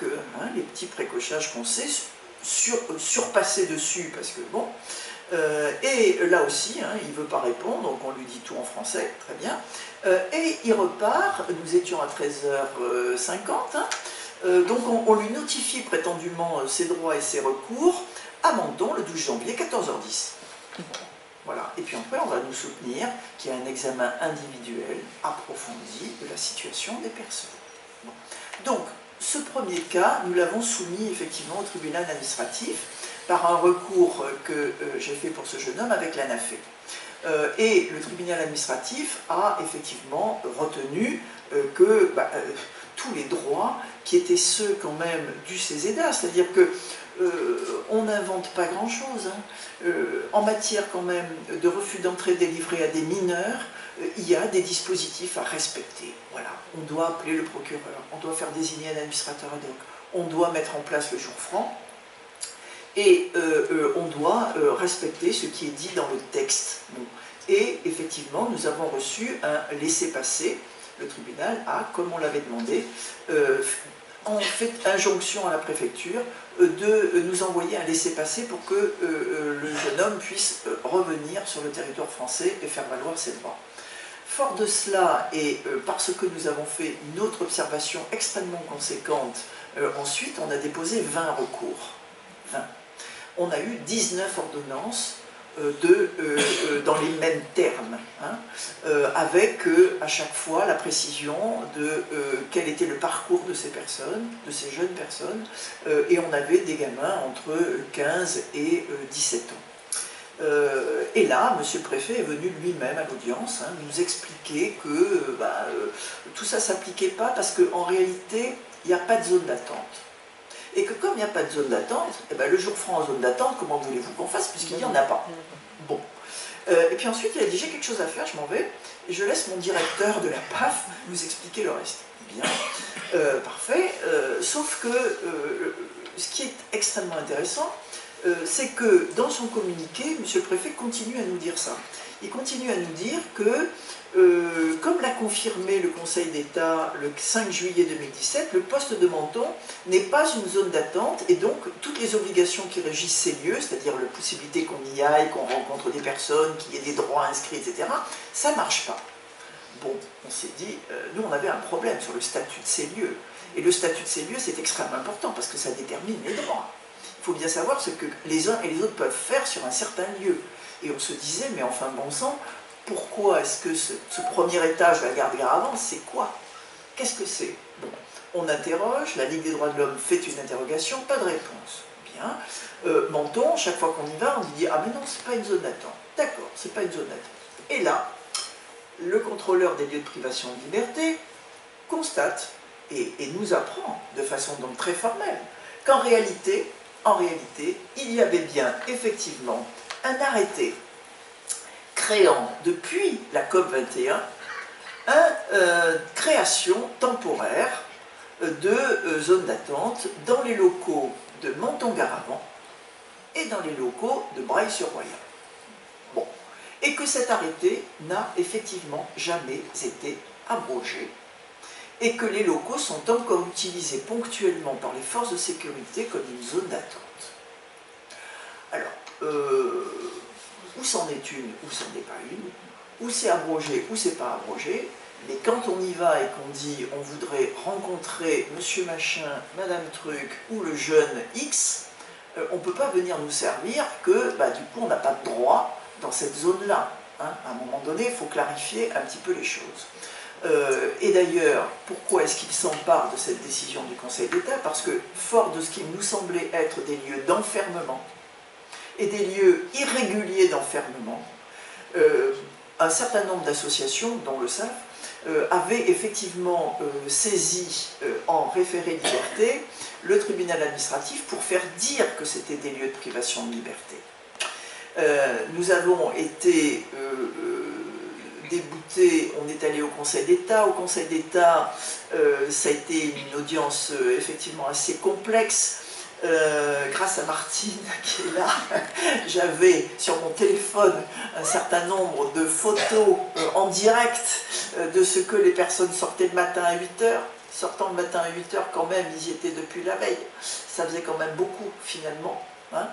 les petits précochages qu'on sait, surpasser dessus, parce que bon... et là aussi, il ne veut pas répondre, donc on lui dit tout en français, très bien. Et il repart, nous étions à 13h50, donc on lui notifie prétendument ses droits et ses recours à Menton le 12 janvier, 14h10. Voilà. Et puis après, on va nous soutenir qu'il y a un examen individuel approfondi de la situation des personnes. Bon. Donc, ce premier cas, nous l'avons soumis effectivement au tribunal administratif par un recours que j'ai fait pour ce jeune homme avec l'ANAFE. Et le tribunal administratif a effectivement retenu que tous les droits qui étaient ceux quand même du CESEDA, c'est-à-dire que on n'invente pas grand-chose. Hein. En matière quand même de refus d'entrée délivré à des mineurs, il y a des dispositifs à respecter. Voilà. On doit appeler le procureur, on doit faire désigner un administrateur ad hoc, on doit mettre en place le jour franc, et on doit respecter ce qui est dit dans le texte. Bon. Et effectivement, nous avons reçu un laissez-passer. Le tribunal a, comme on l'avait demandé, en fait injonction à la préfecture de nous envoyer un laissez-passer pour que le jeune homme puisse revenir sur le territoire français et faire valoir ses droits. Fort de cela, et parce que nous avons fait une autre observation extrêmement conséquente, ensuite on a déposé 20 recours. 20. On a eu 19 ordonnances dans les mêmes termes, hein, avec à chaque fois la précision de quel était le parcours de ces personnes, de ces jeunes personnes, et on avait des gamins entre 15 et 17 ans. Et là, monsieur le préfet est venu lui-même à l'audience nous expliquer que tout ça ne s'appliquait pas parce qu'en réalité, il n'y a pas de zone d'attente. Et que comme il n'y a pas de zone d'attente, le jour franc en zone d'attente, comment voulez-vous qu'on fasse puisqu'il n'y en a pas? Bon. Et puis ensuite, il a dit, j'ai quelque chose à faire, je m'en vais, et je laisse mon directeur de la PAF nous expliquer le reste. Bien, parfait. Sauf que ce qui est extrêmement intéressant, c'est que dans son communiqué, monsieur le préfet continue à nous dire ça. Il continue à nous dire que, comme l'a confirmé le Conseil d'État le 5 juillet 2017, le poste de Menton n'est pas une zone d'attente et donc toutes les obligations qui régissent ces lieux, c'est-à-dire la possibilité qu'on y aille, qu'on rencontre des personnes, qu'il y ait des droits inscrits, etc., ça ne marche pas. Bon, on s'est dit, nous on avait un problème sur le statut de ces lieux. Et le statut de ces lieux, c'est extrêmement important parce que ça détermine les droits. Il faut bien savoir ce que les uns et les autres peuvent faire sur un certain lieu. Et on se disait, mais enfin bon sang, pourquoi est-ce que ce premier étage, la gare de Gare-Avant, c'est quoi? Qu'est-ce que c'est? Bon, on interroge, la Ligue des droits de l'homme fait une interrogation, pas de réponse. Bien. Menton, chaque fois qu'on y va, on lui dit, ah mais non, c'est pas une zone d'attente. D'accord, c'est pas une zone d'attente. Et là, le contrôleur des lieux de privation de liberté constate et nous apprend de façon donc très formelle qu'en réalité, il y avait bien effectivement un arrêté créant depuis la COP 21 création temporaire de zones d'attente dans les locaux de Menton-Garavan et dans les locaux de Breil-sur-Roya. Bon. Et que cet arrêté n'a effectivement jamais été abrogé et que les locaux sont encore utilisés ponctuellement par les forces de sécurité comme une zone d'attente. Alors, où c'en est une, où c'en est pas une, où c'est abrogé, où c'est pas abrogé, mais quand on y va et qu'on dit on voudrait rencontrer monsieur machin, madame truc ou le jeune X, on ne peut pas venir nous servir que du coup on n'a pas de droit dans cette zone-là. Hein. À un moment donné, il faut clarifier un petit peu les choses. Et d'ailleurs, pourquoi est-ce qu'il s'empare de cette décision du Conseil d'État? Parce que, fort de ce qui nous semblait être des lieux d'enfermement et des lieux irréguliers d'enfermement, un certain nombre d'associations, dont le SAF, avaient effectivement saisi en référé liberté le tribunal administratif pour faire dire que c'était des lieux de privation de liberté. Nous avons été déboutés, on est allé au Conseil d'État. Au Conseil d'État, ça a été une audience effectivement assez complexe. Grâce à Martine qui est là, j'avais sur mon téléphone un certain nombre de photos en direct de ce que les personnes sortaient le matin à 8 h. Sortant le matin à 8 h, quand même, ils y étaient depuis la veille. Ça faisait quand même beaucoup, finalement. Hein,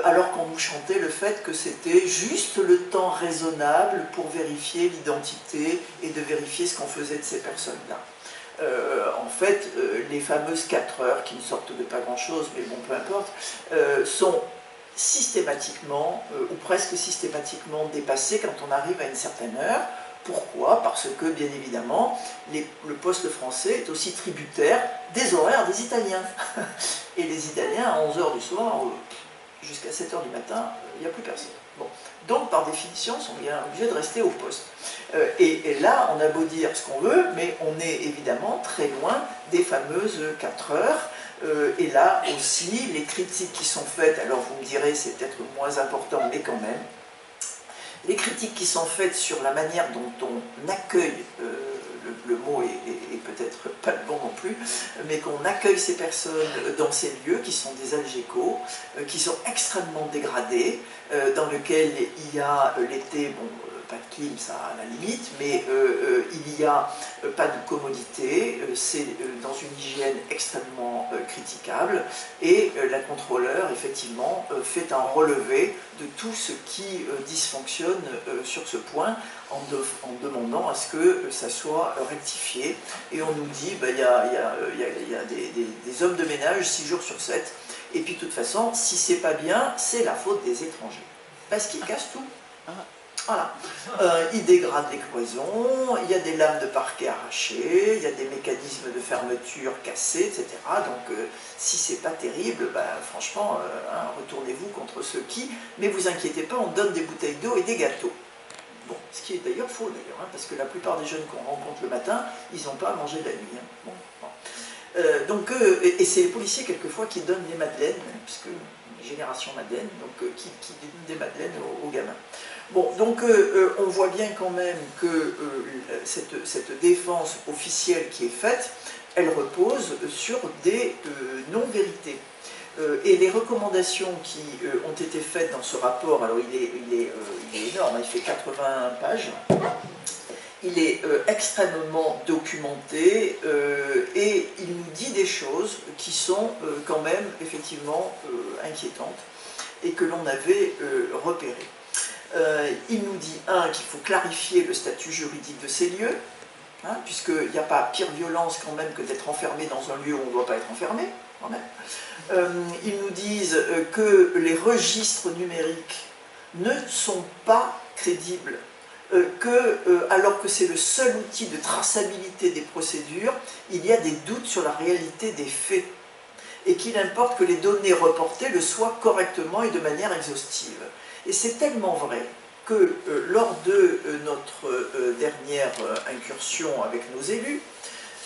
alors qu'on nous chantait le fait que c'était juste le temps raisonnable pour vérifier l'identité et de vérifier ce qu'on faisait de ces personnes-là. En fait, les fameuses 4 heures, qui ne sortent de pas grand-chose, mais bon, peu importe, sont systématiquement, ou presque systématiquement dépassées quand on arrive à une certaine heure. Pourquoi? Parce que, bien évidemment, le poste français est aussi tributaire des horaires des Italiens. Et les Italiens, à 11 h du soir, jusqu'à 7 h du matin, il n'y a plus personne. Bon. Donc, par définition, ils sont bien obligés de rester au poste. Et là, on a beau dire ce qu'on veut, mais on est évidemment très loin des fameuses 4 heures. Et là aussi, les critiques qui sont faites, alors vous me direz, c'est peut-être moins important, mais quand même, les critiques qui sont faites sur la manière dont on accueille, le mot est peut-être pas le bon non plus, mais qu'on accueille ces personnes dans ces lieux qui sont des algécos, qui sont extrêmement dégradés, dans lesquels il y a l'été, bon, pas de clim, ça à la limite, mais il n'y a pas de commodité, c'est dans une hygiène extrêmement critiquable, et la contrôleur, effectivement, fait un relevé de tout ce qui dysfonctionne sur ce point, en demandant à ce que ça soit rectifié. Et on nous dit, il y a des hommes de ménage 6 jours sur 7, et puis de toute façon, si c'est pas bien, c'est la faute des étrangers. Parce qu'ils cassent tout. Voilà. Ils dégradent les cloisons, il y a des lames de parquet arrachées, il y a des mécanismes de fermeture cassés, etc. Donc si c'est pas terrible, franchement, retournez-vous contre ceux qui... Mais vous inquiétez pas, on donne des bouteilles d'eau et des gâteaux. Bon, ce qui est d'ailleurs faux, d'ailleurs, parce que la plupart des jeunes qu'on rencontre le matin, ils n'ont pas à manger de la nuit. Bon. Et c'est les policiers quelquefois qui donnent des madeleines, puisque génération Madeleine, donc qui donnent des madeleines aux gamins. Bon, donc on voit bien quand même que cette défense officielle qui est faite, elle repose sur des non-vérités. Et les recommandations qui ont été faites dans ce rapport, alors il est énorme, il fait 80 pages, il est extrêmement documenté et il nous dit des choses qui sont quand même effectivement inquiétantes et que l'on avait repérées. Il nous dit, qu'il faut clarifier le statut juridique de ces lieux, hein, puisqu'il n'y a pas pire violence quand même que d'être enfermé dans un lieu où on ne doit pas être enfermé, quand même. Ils nous disent que les registres numériques ne sont pas crédibles, alors que c'est le seul outil de traçabilité des procédures, il y a des doutes sur la réalité des faits, et qu'il importe que les données reportées le soient correctement et de manière exhaustive. Et c'est tellement vrai que lors de notre dernière incursion avec nos élus,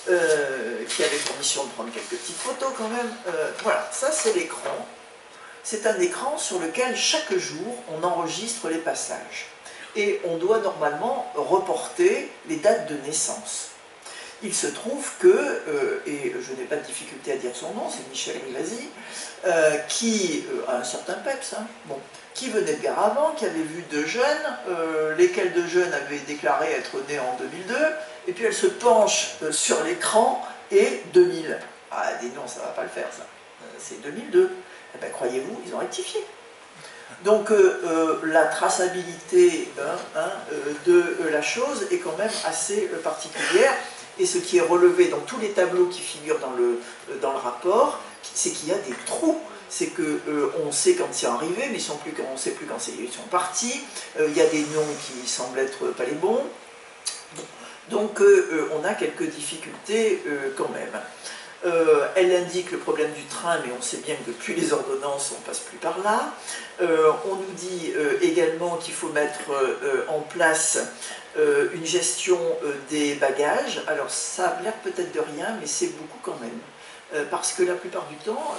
qui avaient pour mission de prendre quelques petites photos quand même, voilà, ça c'est l'écran. C'est un écran sur lequel chaque jour on enregistre les passages. et on doit normalement reporter les dates de naissance. Il se trouve que, et je n'ai pas de difficulté à dire son nom, c'est Michel Rivasi, qui a un certain peps, hein, bon, qui venait de Garavan, qui avait vu deux jeunes, lesquels deux jeunes avaient déclaré être nés en 2002, et puis elle se penche sur l'écran, et 2000. Ah, dis non, ça ne va pas le faire, ça. C'est 2002. Eh bien, croyez-vous, ils ont rectifié. Donc, la traçabilité de la chose est quand même assez particulière, et ce qui est relevé dans tous les tableaux qui figurent dans le rapport, c'est qu'il y a des trous. C'est qu'on sait quand ils sont arrivés, mais on ne sait plus quand ils sont partis. Il y a des noms qui semblent être pas les bons. Donc on a quelques difficultés quand même. Elle indique le problème du train, mais on sait bien que depuis les ordonnances, on ne passe plus par là. On nous dit également qu'il faut mettre en place une gestion des bagages. Alors ça a l'air peut-être de rien, mais c'est beaucoup quand même. Parce que la plupart du temps,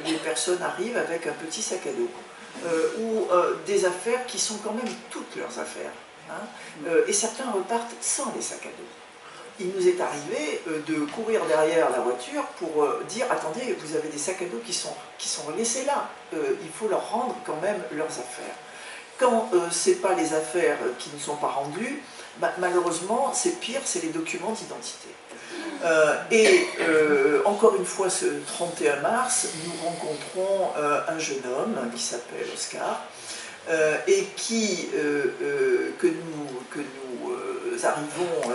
les personnes arrivent avec un petit sac à dos ou des affaires qui sont quand même toutes leurs affaires. Hein, et certains repartent sans les sacs à dos. Il nous est arrivé de courir derrière la voiture pour dire « Attendez, vous avez des sacs à dos qui sont laissés là, il faut leur rendre quand même leurs affaires ». Quand ce n'est pas les affaires qui ne sont pas rendues, malheureusement, c'est pire, c'est les documents d'identité. Encore une fois, ce 31 mars, nous rencontrons un jeune homme qui s'appelle Oscar et que nous arrivons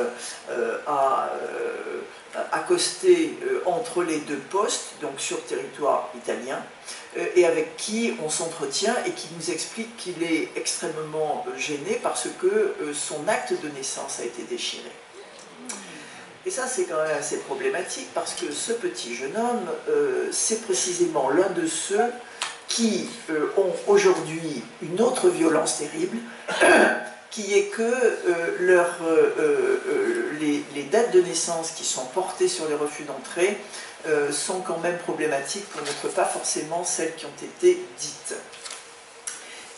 à accoster entre les deux postes, donc sur territoire italien, et avec qui on s'entretient et qui nous explique qu'il est extrêmement gêné parce que son acte de naissance a été déchiré. Et ça, c'est quand même assez problématique parce que ce petit jeune homme, c'est précisément l'un de ceux qui ont aujourd'hui une autre violence terrible, qui est que les dates de naissance qui sont portées sur les refus d'entrée sont quand même problématiques pour n'être pas forcément celles qui ont été dites.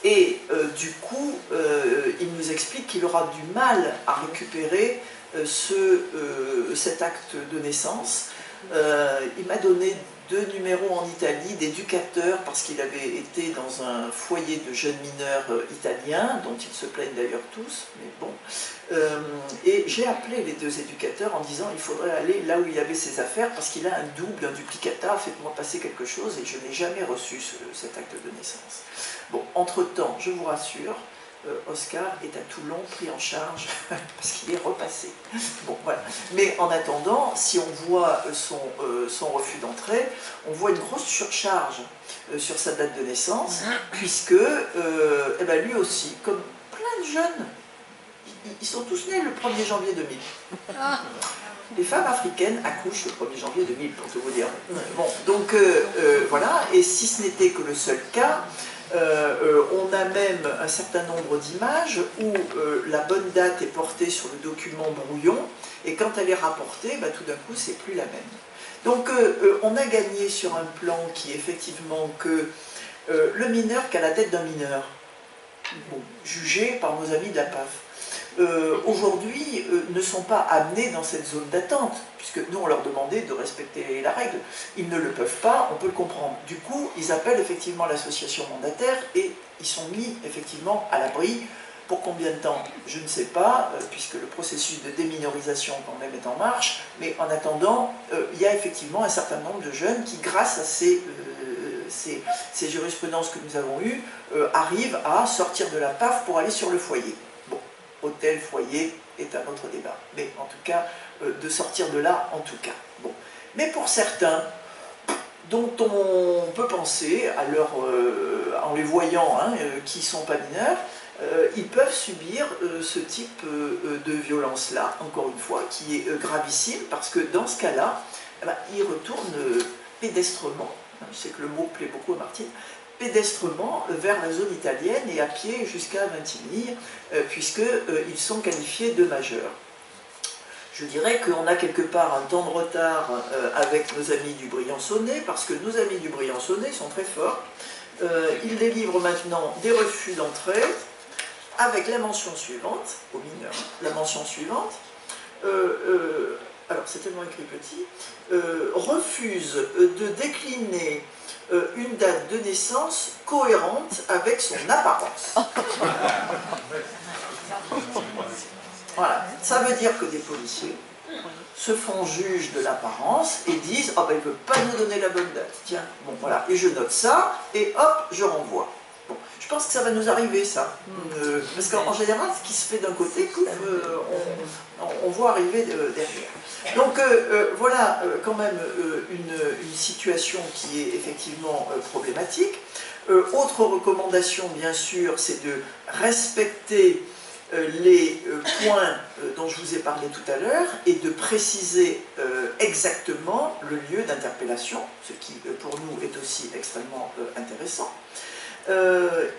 Et du coup, il nous explique qu'il aura du mal à récupérer cet acte de naissance. Il m'a donné 2 numéros en Italie d'éducateurs parce qu'il avait été dans un foyer de jeunes mineurs italiens, dont ils se plaignent d'ailleurs tous, mais bon. Et j'ai appelé les 2 éducateurs en disant il faudrait aller là où il y avait ses affaires parce qu'il a un double, un duplicata, faites-moi passer quelque chose, et je n'ai jamais reçu cet acte de naissance. Bon, entre-temps, je vous rassure, Oscar est à Toulon pris en charge parce qu'il est repassé. Bon, voilà. Mais en attendant, si on voit son refus d'entrée, on voit une grosse surcharge sur sa date de naissance, puisque eh ben lui aussi, comme plein de jeunes, ils sont tous nés le 1er janvier 2000. Les femmes africaines accouchent le 1er janvier 2000, pour tout vous dire. Bon, donc voilà, et si ce n'était que le seul cas, on a même un certain nombre d'images où la bonne date est portée sur le document brouillon, et quand elle est rapportée, bah, tout d'un coup, c'est plus la même. Donc on a gagné sur un plan qui est effectivement que le mineur qui a la tête d'un mineur, bon, jugé par nos amis de la PAF, aujourd'hui ne sont pas amenés dans cette zone d'attente, puisque nous on leur demandait de respecter la règle. Ils ne le peuvent pas, on peut le comprendre. Du coup, ils appellent effectivement l'association mandataire et ils sont mis effectivement à l'abri. Pour combien de temps? Je ne sais pas, puisque le processus de déminorisation quand même est en marche, mais en attendant, il y a effectivement un certain nombre de jeunes qui, grâce à ces jurisprudences que nous avons eues, arrivent à sortir de la PAF pour aller sur le foyer. Hôtel, foyer est un autre débat. Mais en tout cas, de sortir de là, en tout cas. Bon. Mais pour certains, dont on peut penser, en les voyant, hein, qui ne sont pas mineurs, ils peuvent subir ce type de violence-là, encore une fois, qui est gravissime, parce que dans ce cas-là, eh ben, ils retournent pédestrement, je sais que le mot plaît beaucoup à Martine, pédestrement vers la zone italienne et à pied jusqu'à Vintimille, puisqu'ils sont qualifiés de majeurs. Je dirais qu'on a quelque part un temps de retard avec nos amis du Briançonnais, parce que nos amis du Briançonnais sont très forts. Ils délivrent maintenant des refus d'entrée avec la mention suivante, aux mineurs, la mention suivante, alors c'est tellement écrit petit, refuse de décliner une date de naissance cohérente avec son apparence. Voilà, ça veut dire que des policiers se font juges de l'apparence et disent « Ah ben il ne veut pas nous donner la bonne date, tiens, bon voilà, et je note ça, et hop, je renvoie. » Bon, je pense que ça va nous arriver ça, parce qu'en général, ce qui se fait d'un côté, on voit arriver derrière. Donc voilà quand même une situation qui est effectivement problématique. Autre recommandation, bien sûr, c'est de respecter les points dont je vous ai parlé tout à l'heure et de préciser exactement le lieu d'interpellation, ce qui pour nous est aussi extrêmement intéressant.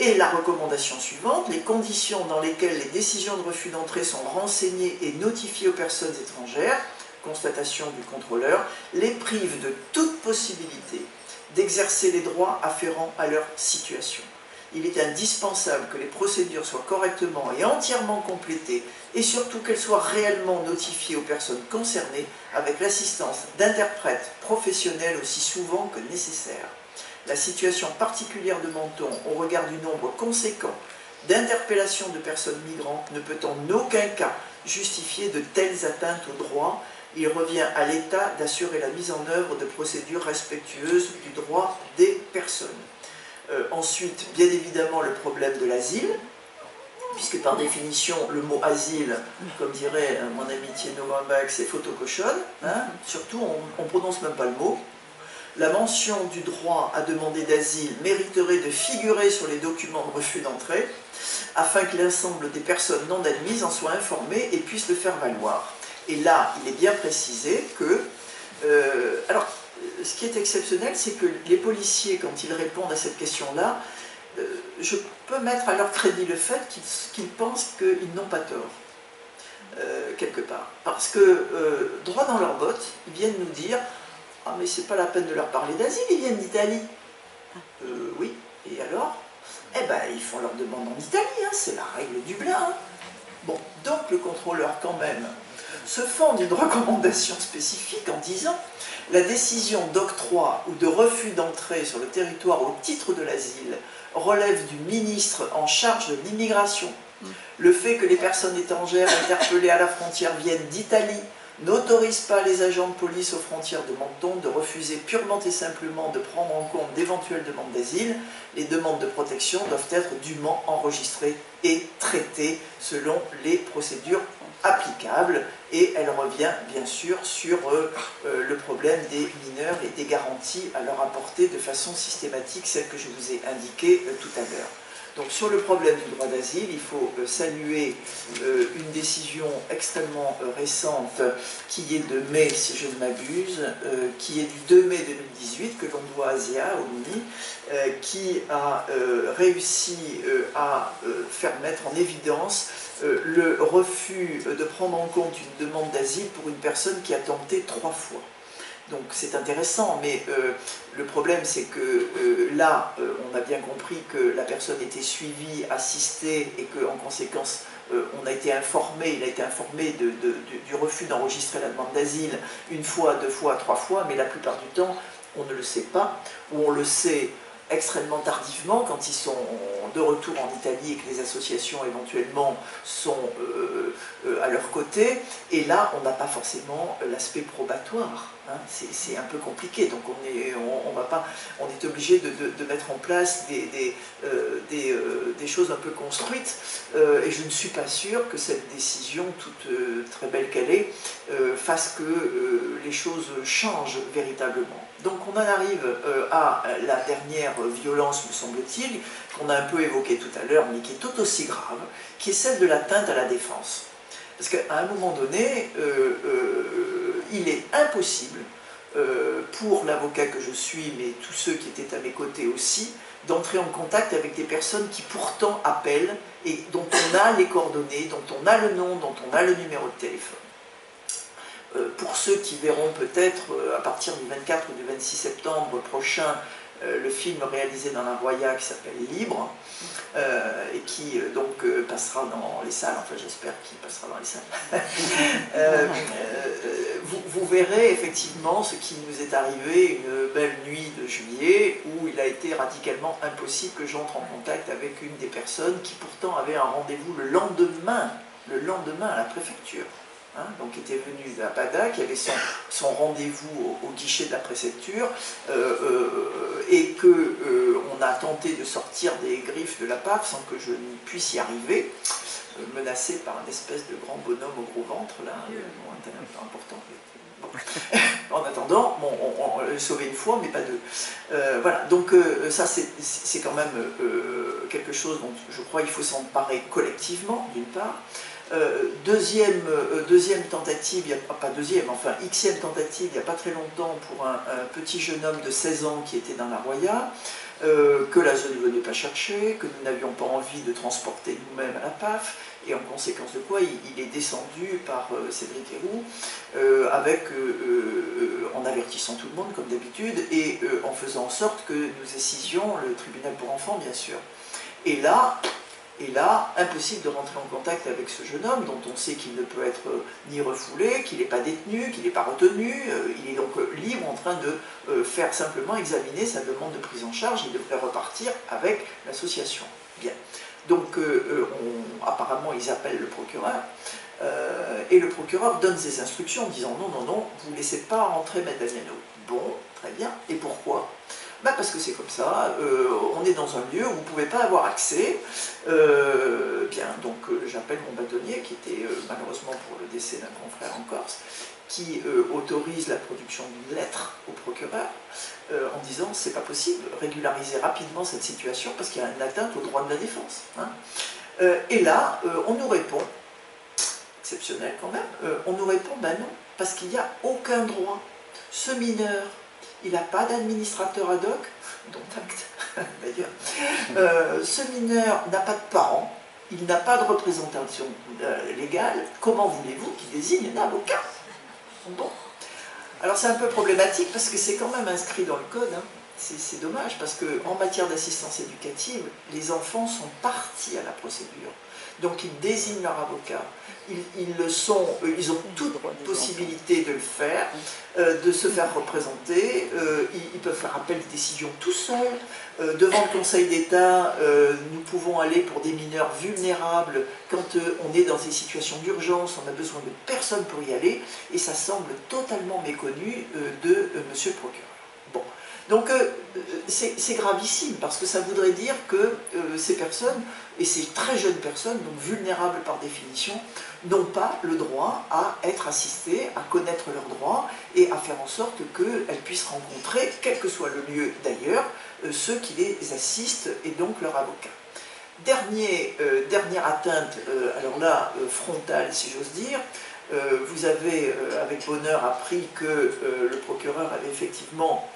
Et la recommandation suivante, les conditions dans lesquelles les décisions de refus d'entrée sont renseignées et notifiées aux personnes étrangères, constatation du contrôleur, les privent de toute possibilité d'exercer les droits afférents à leur situation. Il est indispensable que les procédures soient correctement et entièrement complétées et surtout qu'elles soient réellement notifiées aux personnes concernées avec l'assistance d'interprètes professionnels aussi souvent que nécessaire. La situation particulière de Menton, au regard du nombre conséquent d'interpellations de personnes migrantes, ne peut en aucun cas justifier de telles atteintes aux droits. Il revient à l'État d'assurer la mise en œuvre de procédures respectueuses du droit des personnes. Ensuite, bien évidemment, le problème de l'asile, puisque par définition, le mot asile, comme dirait mon ami Thierno Wambach, c'est photocochonne, hein, surtout on ne prononce même pas le mot. La mention du droit à demander d'asile mériterait de figurer sur les documents de refus d'entrée, afin que l'ensemble des personnes non admises en soient informées et puissent le faire valoir. Et là, il est bien précisé que... alors, ce qui est exceptionnel, c'est que les policiers, quand ils répondent à cette question-là, je peux mettre à leur crédit le fait qu'ils pensent qu'ils n'ont pas tort, quelque part. Parce que, droit dans leurs bottes, ils viennent nous dire « Ah, mais c'est pas la peine de leur parler d'asile, ils viennent d'Italie. » Oui, et alors? Eh ben, ils font leur demande en Italie, hein, c'est la règle du Dublin. Hein. Bon, donc le contrôleur, quand même, se fonde d'une recommandation spécifique en disant la décision d'octroi ou de refus d'entrée sur le territoire au titre de l'asile relève du ministre en charge de l'immigration. Le fait que les personnes étrangères interpellées à la frontière viennent d'Italie n'autorise pas les agents de police aux frontières de Menton de refuser purement et simplement de prendre en compte d'éventuelles demandes d'asile. Les demandes de protection doivent être dûment enregistrées et traitées selon les procédures applicables, et elle revient bien sûr sur le problème des mineurs et des garanties à leur apporter de façon systématique, celles que je vous ai indiquées tout à l'heure. Donc sur le problème du droit d'asile, il faut saluer une décision extrêmement récente qui est de mai, si je ne m'abuse, qui est du 2 mai 2018, que l'on doit à Asia, au Mini, qui a réussi à faire mettre en évidence le refus de prendre en compte une demande d'asile pour une personne qui a tenté 3 fois. Donc c'est intéressant, mais le problème c'est que là, on a bien compris que la personne était suivie, assistée, et qu'en conséquence, on a été informé, il a été informé du refus d'enregistrer la demande d'asile 1 fois, 2 fois, 3 fois, mais la plupart du temps, on ne le sait pas, ou on le sait extrêmement tardivement, quand ils sont de retour en Italie et que les associations éventuellement sont à leur côté, et là on n'a pas forcément l'aspect probatoire, hein. C'est un peu compliqué, donc on est obligé de mettre en place des choses un peu construites, et je ne suis pas sûre que cette décision, toute très belle qu'elle est, fasse que les choses changent véritablement. Donc on en arrive à la dernière violence, me semble-t-il, qu'on a un peu évoquée tout à l'heure, mais qui est tout aussi grave, qui est celle de l'atteinte à la défense. Parce qu'à un moment donné, il est impossible, pour l'avocat que je suis, mais tous ceux qui étaient à mes côtés aussi, d'entrer en contact avec des personnes qui pourtant appellent et dont on a les coordonnées, dont on a le nom, dont on a le numéro de téléphone. Pour ceux qui verront peut-être à partir du 24 ou du 26 septembre prochain le film réalisé dans la Roya qui s'appelle Libre, et et qui donc passera dans les salles, enfin j'espère qu'il passera dans les salles, vous verrez effectivement ce qui nous est arrivé une belle nuit de juillet où il a été radicalement impossible que j'entre en contact avec une des personnes qui pourtant avait un rendez-vous le lendemain à la préfecture. Hein, donc était venu à Pada, qui avait son rendez-vous au guichet de la préfecture, et qu'on a tenté de sortir des griffes de la PAF sans que je ne puisse y arriver, menacé par une espèce de grand bonhomme au gros ventre, là, un peu important. Bon. En attendant, bon, on l'a sauvé une fois, mais pas deux. Voilà, donc ça c'est quand même quelque chose dont je crois qu'il faut s'emparer collectivement, d'une part. Deuxième tentative, pas deuxième, enfin xème tentative, il n'y a pas très longtemps, pour un petit jeune homme de 16 ans qui était dans la Roya, que la zone ne venait pas chercher, que nous n'avions pas envie de transporter nous-mêmes à la PAF, et en conséquence de quoi il est descendu par Cédric Héroux, en avertissant tout le monde comme d'habitude, et en faisant en sorte que nous excisions le tribunal pour enfants, bien sûr. Et là, impossible de rentrer en contact avec ce jeune homme dont on sait qu'il ne peut être ni refoulé, qu'il n'est pas détenu, qu'il n'est pas retenu. Il est donc libre en train de faire simplement examiner sa demande de prise en charge. Il devrait repartir avec l'association. Bien. Donc apparemment ils appellent le procureur et le procureur donne ses instructions en disant non, vous ne laissez pas rentrer Maître Damiano. Bon, très bien. Et pourquoi ? Ben parce que c'est comme ça, on est dans un lieu où vous ne pouvez pas avoir accès. Bien, donc j'appelle mon bâtonnier, qui était malheureusement pour le décès d'un confrère en Corse, qui autorise la production d'une lettre au procureur en disant c'est pas possible, régulariser rapidement cette situation parce qu'il y a une atteinte au droit de la défense. Hein. Et là, on nous répond, exceptionnel quand même, on nous répond ben non, parce qu'il n'y a aucun droit. Ce mineur, il n'a pas d'administrateur ad hoc, dont acte d'ailleurs. Ce mineur n'a pas de parents, il n'a pas de représentation légale. Comment voulez-vous qu'il désigne un avocat? Bon. Alors c'est un peu problématique parce que c'est quand même inscrit dans le code. Hein. C'est dommage parce qu'en matière d'assistance éducative, les enfants sont partis à la procédure. Donc ils désignent leur avocat. Ils ont toute possibilité de le faire, de se faire représenter. Ils peuvent faire appel de décision tout seuls. Devant le Conseil d'État, nous pouvons aller pour des mineurs vulnérables quand on est dans des situations d'urgence, on a besoin de personne pour y aller, et ça semble totalement méconnu de monsieur le procureur. Bon. Donc c'est gravissime parce que ça voudrait dire que ces personnes, et ces très jeunes personnes, donc vulnérables par définition, n'ont pas le droit à être assistées, à connaître leurs droits et à faire en sorte qu'elles puissent rencontrer, quel que soit le lieu d'ailleurs, ceux qui les assistent et donc leur avocat. Dernière atteinte, alors là, frontale si j'ose dire, vous avez avec bonheur appris que le procureur avait effectivement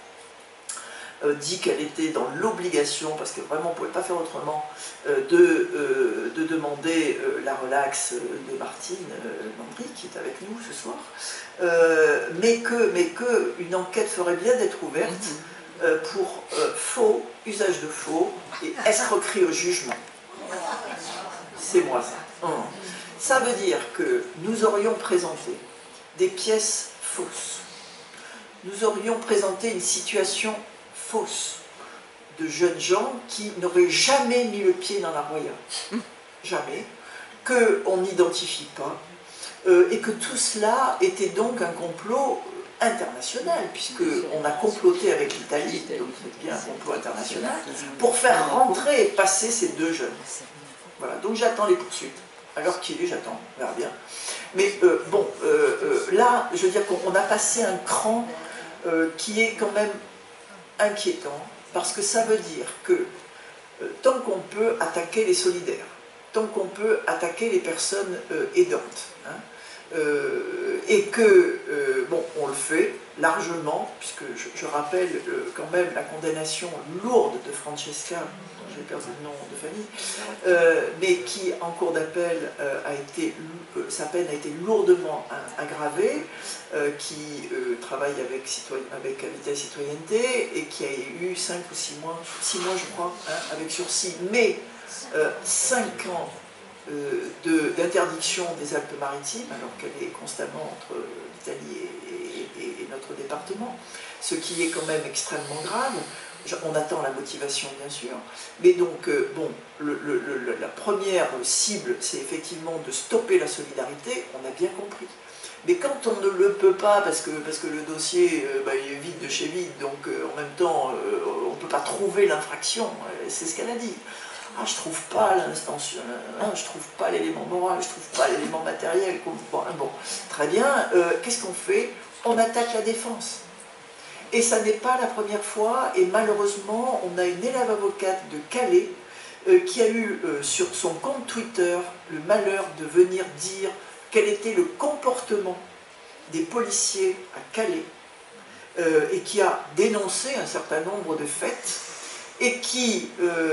dit qu'elle était dans l'obligation, parce que vraiment on ne pouvait pas faire autrement, de demander la relaxe de Martine Landry, qui est avec nous ce soir, mais que une enquête ferait bien d'être ouverte pour faux, usage de faux et escroquerie au jugement. C'est moi ça. Ça veut dire que nous aurions présenté des pièces fausses. Nous aurions présenté une situation fausse de jeunes gens qui n'auraient jamais mis le pied dans la Roya. Jamais. Qu'on n'identifie pas. Et que tout cela était donc un complot international, puisqu'on a comploté avec l'Italie, donc c'est bien un complot international, pour faire rentrer et passer ces deux jeunes. Voilà, donc j'attends les poursuites. Alors qu'il est, j'attends, on verra bien. Mais là, je veux dire qu'on a passé un cran qui est quand même inquiétant, parce que ça veut dire que tant qu'on peut attaquer les solidaires, tant qu'on peut attaquer les personnes aidantes, hein, et que, on le fait largement, puisque je rappelle quand même la condamnation lourde de Francesca, dont j'ai perdu le nom de famille, mais qui en cours d'appel sa peine a été lourdement aggravée, qui travaille avec Habitat et Citoyenneté et qui a eu 5 ou 6 mois je crois, hein, avec sursis, mais 5 ans d'interdiction des Alpes-Maritimes, alors qu'elle est constamment entre l'Italie et notre département, ce qui est quand même extrêmement grave. On attend la motivation, bien sûr. Mais donc, bon, la première cible, c'est effectivement de stopper la solidarité, on a bien compris. Mais quand on ne le peut pas, parce que le dossier il est vide de chez vide, donc en même temps, on ne peut pas trouver l'infraction, c'est ce qu'elle a dit. Ah, je trouve pas l'instance, je trouve pas l'élément moral, je trouve pas l'élément matériel. Bon, très bien, qu'est-ce qu'on fait? On attaque la défense. Et ça n'est pas la première fois, et malheureusement, on a une élève avocate de Calais qui a eu sur son compte Twitter le malheur de venir dire quel était le comportement des policiers à Calais, et qui a dénoncé un certain nombre de faits, et qui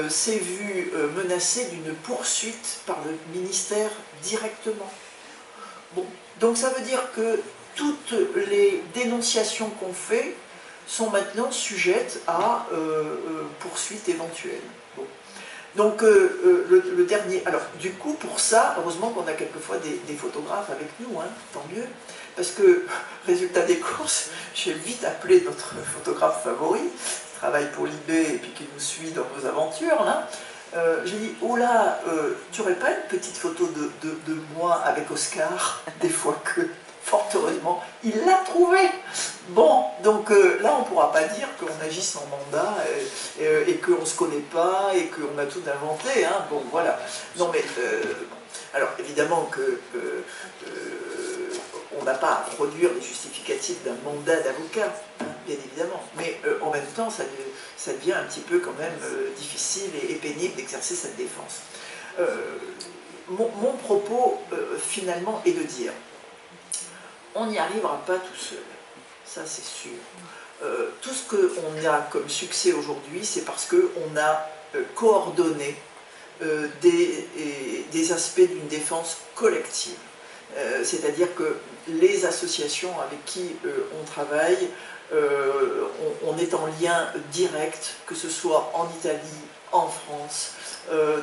s'est vu menacé d'une poursuite par le ministère directement. Bon, donc ça veut dire que toutes les dénonciations qu'on fait sont maintenant sujettes à poursuite éventuelle. Bon. Donc le dernier, alors du coup pour ça, heureusement qu'on a quelquefois des photographes avec nous, hein, tant mieux, parce que résultat des courses, j'ai vite appelé notre photographe favori, qui travaille pour l'IB et puis qui nous suit dans nos aventures, là. J'ai dit, oh là, tu n'aurais pas une petite photo de moi avec Oscar, des fois que, fort heureusement, il l'a trouvé. Bon, donc là, on ne pourra pas dire qu'on agit sans mandat et qu'on ne se connaît pas et qu'on a tout inventé. Hein. Bon, voilà. Non, mais, alors, évidemment que on n'a pas à produire les justificatifs d'un mandat d'avocat, hein, bien évidemment. Mais en même temps, ça devient un petit peu quand même difficile et pénible d'exercer cette défense. Mon propos, finalement, est de dire on n'y arrivera pas tout seul, ça c'est sûr. Tout ce qu'on a comme succès aujourd'hui, c'est parce qu'on a coordonné des aspects d'une défense collective. C'est-à-dire que les associations avec qui on travaille, on est en lien direct, que ce soit en Italie, en France.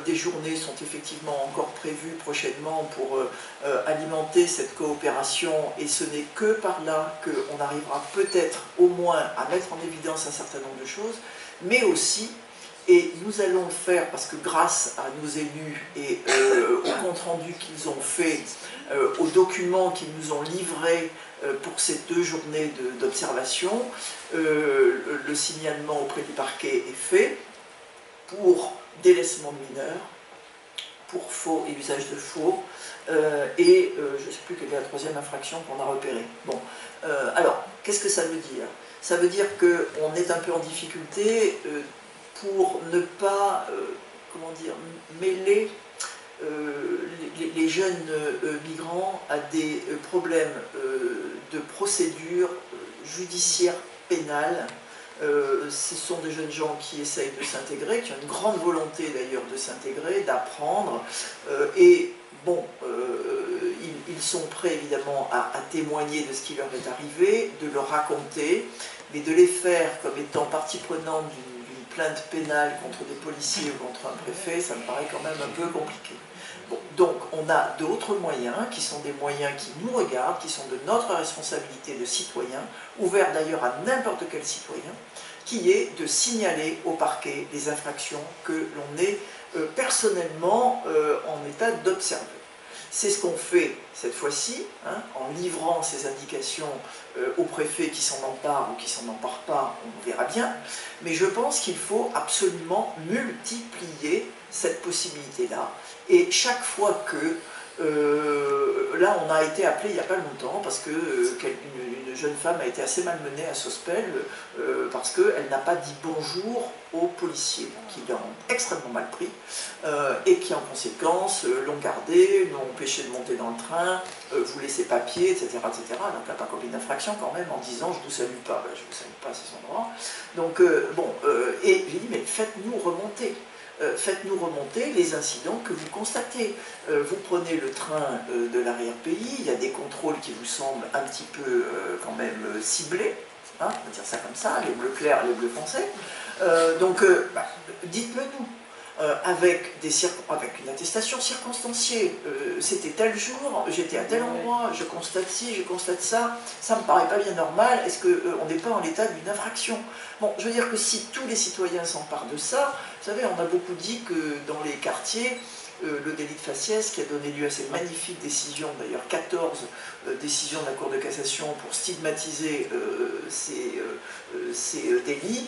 Des journées sont effectivement encore prévues prochainement pour alimenter cette coopération, et ce n'est que par là qu'on arrivera peut-être au moins à mettre en évidence un certain nombre de choses, mais aussi, et nous allons le faire parce que grâce à nos élus et au compte-rendu qu'ils ont fait, aux documents qu'ils nous ont livrés pour ces 2 journées d'observation, le signalement auprès du parquet est fait pour délaissement de mineurs, pour faux et usage de faux, et je ne sais plus quelle est la 3e infraction qu'on a repérée. Bon, alors, qu'est-ce que ça veut dire? Ça veut dire qu'on est un peu en difficulté pour ne pas, comment dire, mêler les jeunes migrants à des problèmes de procédure judiciaire pénale. Ce sont des jeunes gens qui essayent de s'intégrer, qui ont une grande volonté d'ailleurs de s'intégrer, d'apprendre, et bon, ils sont prêts évidemment à témoigner de ce qui leur est arrivé, de le raconter, mais de les faire comme étant partie prenante d'une plainte pénale contre des policiers ou contre un préfet, ça me paraît quand même un peu compliqué. Bon, donc on a d'autres moyens, qui sont des moyens qui nous regardent, qui sont de notre responsabilité de citoyen, ouverts d'ailleurs à n'importe quel citoyen, qui est de signaler au parquet les infractions que l'on est personnellement en état d'observer. C'est ce qu'on fait cette fois-ci, hein, en livrant ces indications au préfet qui s'en empare ou qui s'en empare pas, on verra bien, mais je pense qu'il faut absolument multiplier cette possibilité-là, et chaque fois que, là on a été appelé il n'y a pas longtemps, parce que une jeune femme a été assez malmenée à Sospel, parce qu'elle n'a pas dit bonjour aux policiers, qui l'ont extrêmement mal pris, et qui en conséquence l'ont gardée, l'ont empêché de monter dans le train, voulait ses papiers, etc., etc. Donc elle n'a pas commis d'infraction quand même, en disant je ne vous salue pas, ben, je ne vous salue pas, c'est son droit. Donc bon, et j'ai dit mais faites-nous remonter. Faites-nous remonter les incidents que vous constatez. Vous prenez le train de l'arrière-pays, il y a des contrôles qui vous semblent un petit peu quand même ciblés, hein, on va dire ça comme ça, les bleus clairs, les bleus foncés. Donc, dites-le nous. avec une attestation circonstanciée. C'était tel jour, j'étais à tel endroit, je constate ci, je constate ça, ça me paraît pas bien normal, est-ce qu'on n'est pas en état d'une infraction? Bon, je veux dire que si tous les citoyens s'emparent de ça, vous savez, on a beaucoup dit que dans les quartiers, le délit de faciès qui a donné lieu à cette magnifique décision, d'ailleurs 14 décisions de la Cour de cassation pour stigmatiser ces délits,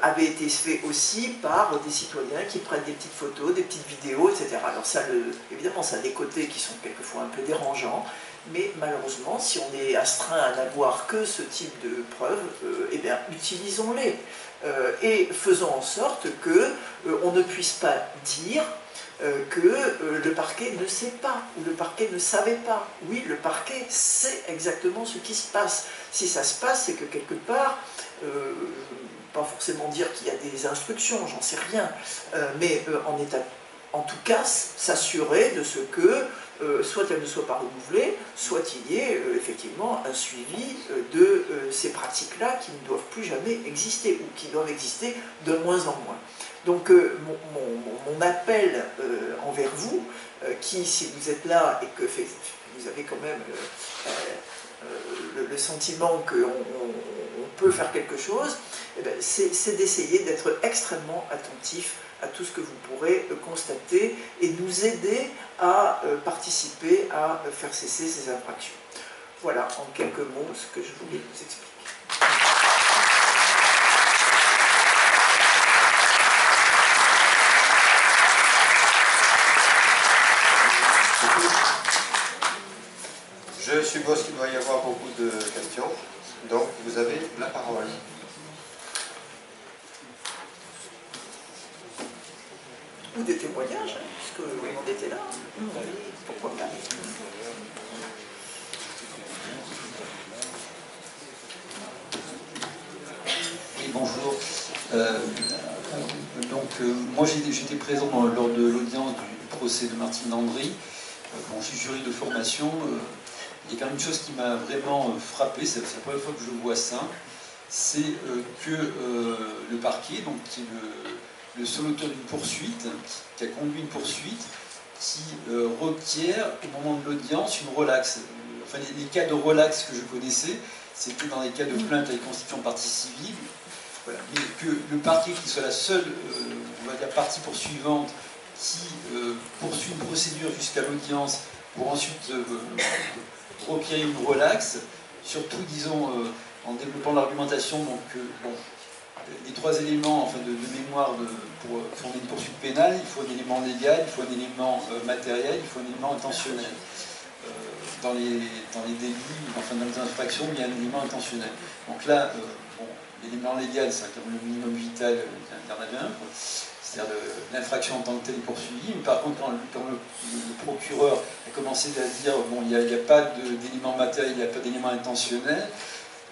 avait été fait aussi par des citoyens qui prennent des petites photos, des petites vidéos, etc. Alors ça, évidemment, ça a des côtés qui sont quelquefois un peu dérangeants, mais malheureusement, si on est astreint à n'avoir que ce type de preuves, eh bien, utilisons-les et faisons en sorte que on ne puisse pas dire que le parquet ne sait pas, ou le parquet ne savait pas. Oui, le parquet sait exactement ce qui se passe. Si ça se passe, c'est que quelque part, pas forcément dire qu'il y a des instructions, j'en sais rien, mais en tout cas, s'assurer de ce que soit elle ne soit pas renouvelée, soit il y ait effectivement un suivi de ces pratiques-là qui ne doivent plus jamais exister, ou qui doivent exister de moins en moins. Donc mon appel envers vous, qui, si vous êtes là et que vous avez quand même le sentiment qu'on peut faire quelque chose, eh bien, c'est d'essayer d'être extrêmement attentif à tout ce que vous pourrez constater et nous aider à participer à faire cesser ces infractions. Voilà en quelques mots ce que je voulais vous expliquer. Je suppose qu'il doit y avoir beaucoup de questions, donc vous avez la parole. Ou des témoignages, hein, puisque on était là. Pourquoi pas? Oui, bonjour. Moi j'étais présent lors de l'audience du procès de Martine Landry. Bon, je suis juriste de formation. Il y a quand même une chose qui m'a vraiment frappé, c'est la première fois que je vois ça, c'est que le parquet, donc, qui est le seul auteur d'une poursuite, qui a conduit une poursuite, qui requiert au moment de l'audience une relaxe. Enfin, les cas de relaxe que je connaissais, c'était dans les cas de plainte avec constitution de partie civile. Voilà. Mais que le parquet qui soit la seule, on va dire, partie poursuivante qui poursuit une procédure jusqu'à l'audience pour ensuite requérir une relaxe, surtout, disons, en développant l'argumentation, donc, bon, les trois éléments enfin, de mémoire pour fonder une poursuite pénale, il faut un élément légal, il faut un élément matériel, il faut un élément intentionnel. Dans les délits, enfin dans les infractions, il y a un élément intentionnel. Donc là, bon, l'élément légal, c'est comme le minimum vital, il y en avait un, c'est-à-dire l'infraction en tant que telle est poursuivie, mais par contre, quand le procureur a commencé à dire bon, il n'y a pas d'élément matériel, il n'y a pas d'élément intentionnel,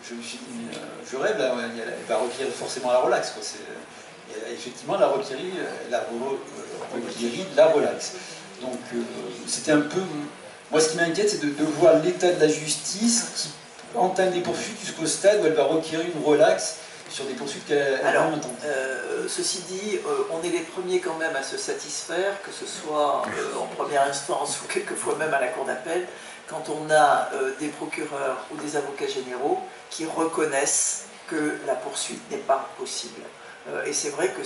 je me suis dit, je rêve, là, elle va requérir forcément la relaxe. Quoi. Effectivement, elle a requéri la relaxe. Donc, c'était un peu. Moi, ce qui m'inquiète, c'est de voir l'état de la justice qui entame des poursuites jusqu'au stade où elle va requérir une relaxe sur des poursuites qu'elle a en même temps. Ceci dit, on est les premiers quand même à se satisfaire, que ce soit en première instance ou quelquefois même à la cour d'appel, quand on a des procureurs ou des avocats généraux qui reconnaissent que la poursuite n'est pas possible. Et c'est vrai que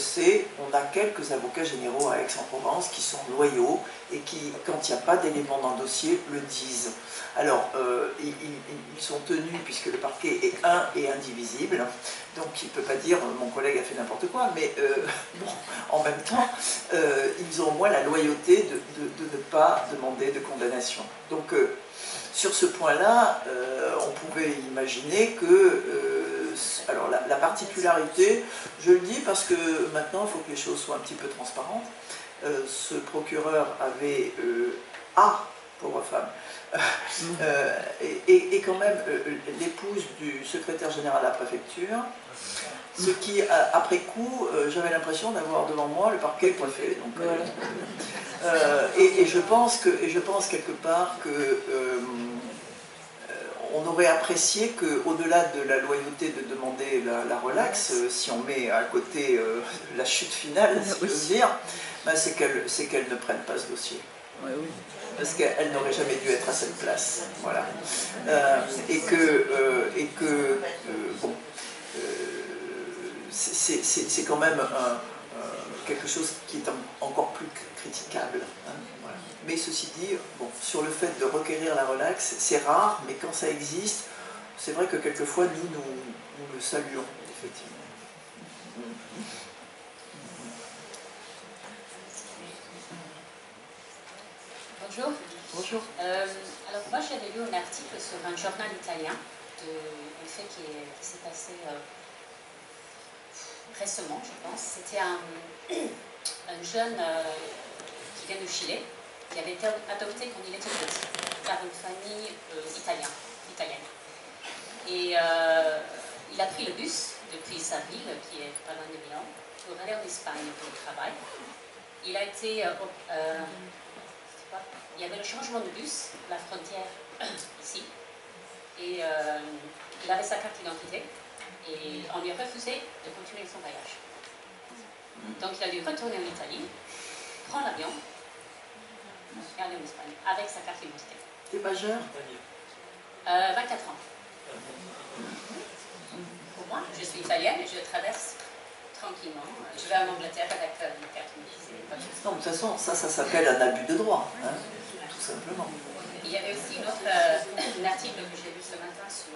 on a quelques avocats généraux à Aix-en-Provence qui sont loyaux et qui, quand il n'y a pas d'éléments dans le dossier, le disent. Alors, ils sont tenus, puisque le parquet est un et indivisible, donc il ne peut pas dire « mon collègue a fait n'importe quoi », mais bon, en même temps, ils ont au moins la loyauté de ne pas demander de condamnation. Donc, sur ce point-là, on pouvait imaginer que... alors la particularité, je le dis parce que maintenant il faut que les choses soient un petit peu transparentes. Ce procureur avait pauvre femme, et quand même l'épouse du secrétaire général de la préfecture, ce qui, après coup, j'avais l'impression d'avoir devant moi le parquet préfet. Donc, et je pense quelque part que on aurait apprécié qu'au-delà de la loyauté de demander la relaxe, si on met à côté la chute finale, si j'ose dire, ben c'est qu'elle ne prenne pas ce dossier. Oui, oui. Parce qu'elle n'aurait jamais dû être à cette place. Voilà. Bon, c'est quand même quelque chose qui est encore plus critiquable. Hein, voilà. Mais ceci dit, bon, sur le fait de requérir la relaxe, c'est rare, mais quand ça existe, c'est vrai que quelquefois nous le saluons, effectivement. Bonjour. Bonjour. Alors moi j'avais lu un article sur un journal italien d'un fait qui s'est passé récemment, je pense. C'était un jeune qui vient du Chili, qui avait été adopté quand il était petit par une famille italienne. Et il a pris le bus depuis sa ville, qui est pas loin de Milan, pour aller en Espagne pour le travail. Il a été... il y avait le changement de bus, la frontière ici, et il avait sa carte d'identité, et on lui a refusé de continuer son voyage. Donc il a dû retourner en Italie, prendre l'avion, et aller en Espagne, avec sa carte d'identité. T'es majeur 24 ans. Pour moi, je suis italienne et je traverse tranquillement. Je vais en Angleterre avec ma carte d'identité. Non, de toute façon, ça s'appelle un abus de droit, hein, tout simplement. Il y avait aussi un article que j'ai lu ce matin sur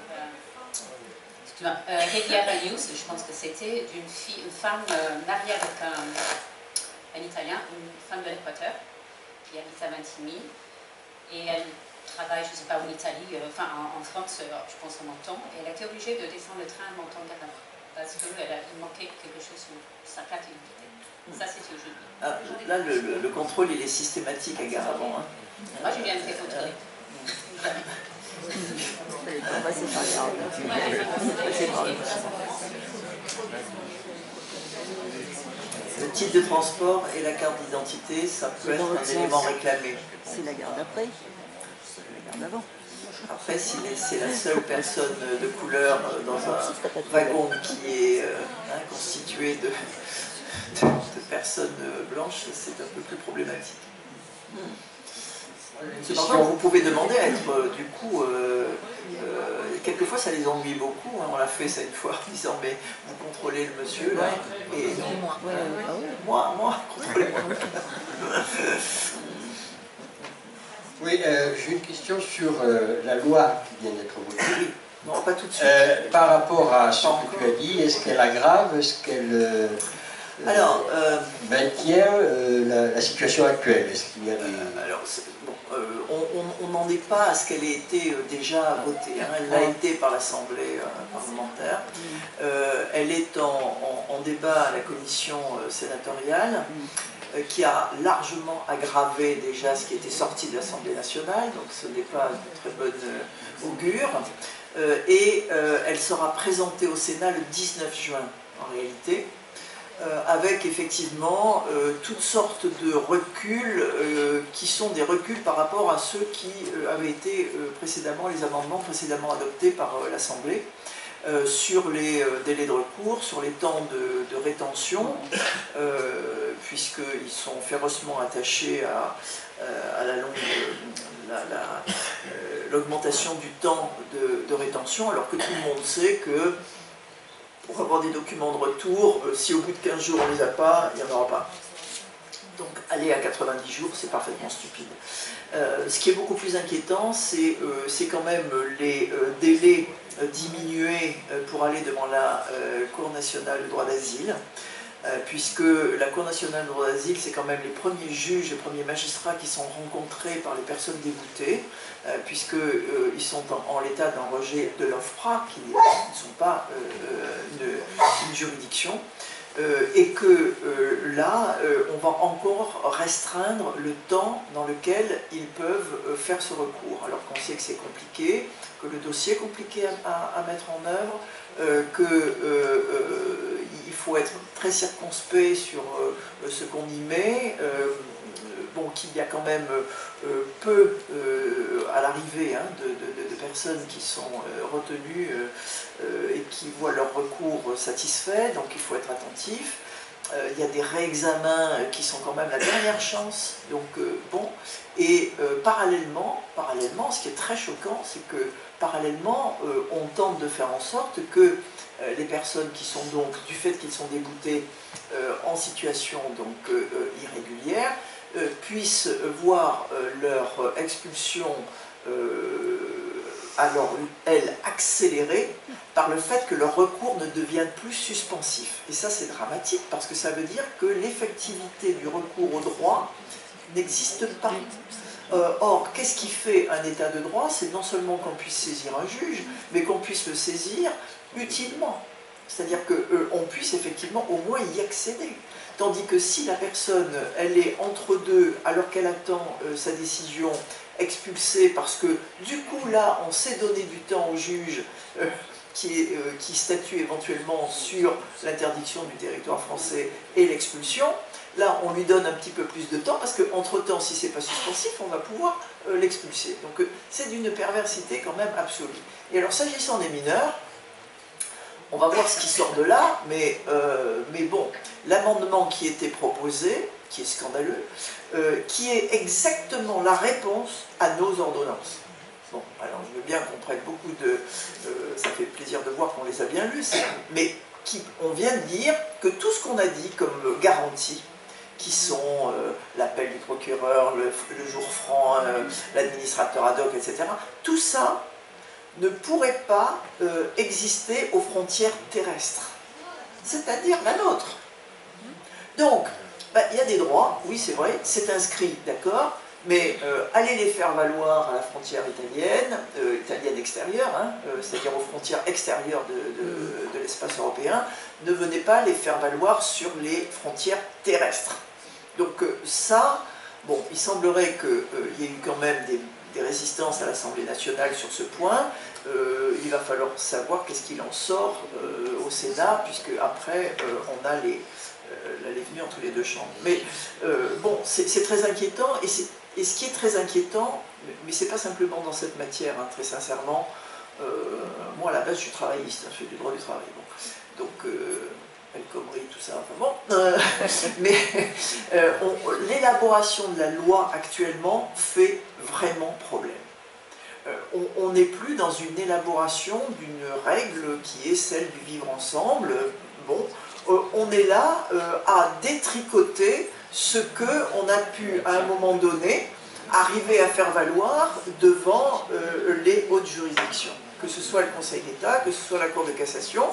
Riviera News, je pense que c'était une femme mariée avec un Italien, une femme de l'Équateur, qui habite à Ventimille, et elle travaille, je ne sais pas, en Italie, enfin en France, je pense en Menton, et elle a été obligée de descendre le train à Menton-Garabin, parce qu'il manquait quelque chose sur sa carte d'identité. Ça, c'est aujourd'hui. Ah, là, le contrôle, il est systématique à Garabon. Hein. Moi, j'ai bien fait contrôler. Le titre de transport et la carte d'identité, ça peut être un élément réclamé. C'est la garde après, c'est la garde avant. Après, si c'est la seule personne de couleur dans un wagon qui est constitué de personnes blanches, c'est un peu plus problématique. Cependant, vous pouvez demander à être, du coup, quelquefois ça les ennuie beaucoup, hein, on l'a fait ça une fois, en disant mais vous contrôlez le monsieur là, et non, moi, contrôlez-moi. Oui, j'ai une question sur la loi qui vient d'être votée. Non, pas tout de suite. Par rapport à ce que tu as dit, est-ce qu'elle aggrave, est-ce qu'elle maintient la situation actuelle? Est-ce qu'il y a des... Alors, on n'en est pas à ce qu'elle ait été déjà votée. Hein. Elle l'a été par l'Assemblée parlementaire. Elle est en débat à la commission sénatoriale, qui a largement aggravé déjà ce qui était sorti de l'Assemblée nationale, donc ce n'est pas une très bonne augure. Et elle sera présentée au Sénat le 19 juin, en réalité, avec effectivement toutes sortes de reculs qui sont des reculs par rapport à ceux qui avaient été précédemment, les amendements précédemment adoptés par l'Assemblée, sur les délais de recours, sur les temps de rétention, puisqu'ils sont férocement attachés à l'augmentation du temps de rétention, alors que tout le monde sait que pour avoir des documents de retour, si au bout de 15 jours on ne les a pas, il n'y en aura pas. Donc aller à 90 jours, c'est parfaitement stupide. Ce qui est beaucoup plus inquiétant, c'est quand même les délais diminués pour aller devant la Cour nationale du droit d'asile, puisque la Cour nationale du droit d'asile, c'est quand même les premiers juges, les premiers magistrats qui sont rencontrés par les personnes déboutées, puisqu'ils sont en l'état d'un rejet de l'OFPRA, qui ne sont pas une juridiction, et que là, on va encore restreindre le temps dans lequel ils peuvent faire ce recours, alors qu'on sait que c'est compliqué, que le dossier est compliqué à mettre en œuvre, qu'il faut être très circonspect sur ce qu'on y met, bon, qu'il y a quand même peu, à l'arrivée de personnes qui sont retenues et qui voient leur recours satisfait, donc il faut être attentif. Il y a des réexamens qui sont quand même la dernière chance, donc bon. Et parallèlement, ce qui est très choquant, c'est que parallèlement, on tente de faire en sorte que les personnes qui sont donc, du fait qu'ils sont déboutés en situation donc irrégulière, puissent voir leur expulsion alors elle accélérée par le fait que leur recours ne devienne plus suspensif. Et ça c'est dramatique parce que ça veut dire que l'effectivité du recours au droit n'existe pas. Or, qu'est-ce qui fait un état de droit? C'est non seulement qu'on puisse saisir un juge, mais qu'on puisse le saisir utilement. C'est-à-dire qu'on puisse effectivement au moins y accéder. Tandis que si la personne, elle est entre deux, alors qu'elle attend sa décision expulsée, parce que du coup là, on s'est donné du temps au juge qui statue éventuellement sur l'interdiction du territoire français et l'expulsion, là on lui donne un petit peu plus de temps, parce qu'entre-temps, si c'est pas suspensif, on va pouvoir l'expulser. Donc c'est d'une perversité quand même absolue. Et alors s'agissant des mineurs, on va voir ce qui sort de là, mais bon, l'amendement qui était proposé, qui est scandaleux, qui est exactement la réponse à nos ordonnances. Bon, alors je veux bien qu'on prête beaucoup de... ça fait plaisir de voir qu'on les a bien lus, mais on vient de dire que tout ce qu'on a dit comme garantie, qui sont l'appel du procureur, le jour franc, l'administrateur ad hoc, etc., tout ça ne pourrait pas exister aux frontières terrestres, c'est-à-dire la nôtre. Donc, il y a des droits, oui c'est vrai, c'est inscrit, d'accord, mais allez les faire valoir à la frontière italienne extérieure, c'est-à-dire aux frontières extérieures de l'espace européen, ne venez pas les faire valoir sur les frontières terrestres. Donc ça, bon, il semblerait qu'il y ait eu quand même des résistances à l'Assemblée nationale sur ce point. Il va falloir savoir qu'est-ce qu'il en sort au Sénat, puisque après on a les venues entre les deux chambres. Mais bon, c'est très inquiétant, et ce qui est très inquiétant, mais c'est pas simplement dans cette matière, très sincèrement, moi à la base je suis travailliste, je fais du droit du travail, bon. Donc El Khomri, tout ça, enfin bon, mais l'élaboration de la loi actuellement fait vraiment problème. On n'est plus dans une élaboration d'une règle qui est celle du vivre ensemble. Bon, on est là à détricoter ce qu'on a pu, à un moment donné, arriver à faire valoir devant les hautes juridictions. Que ce soit le Conseil d'État, que ce soit la Cour de cassation,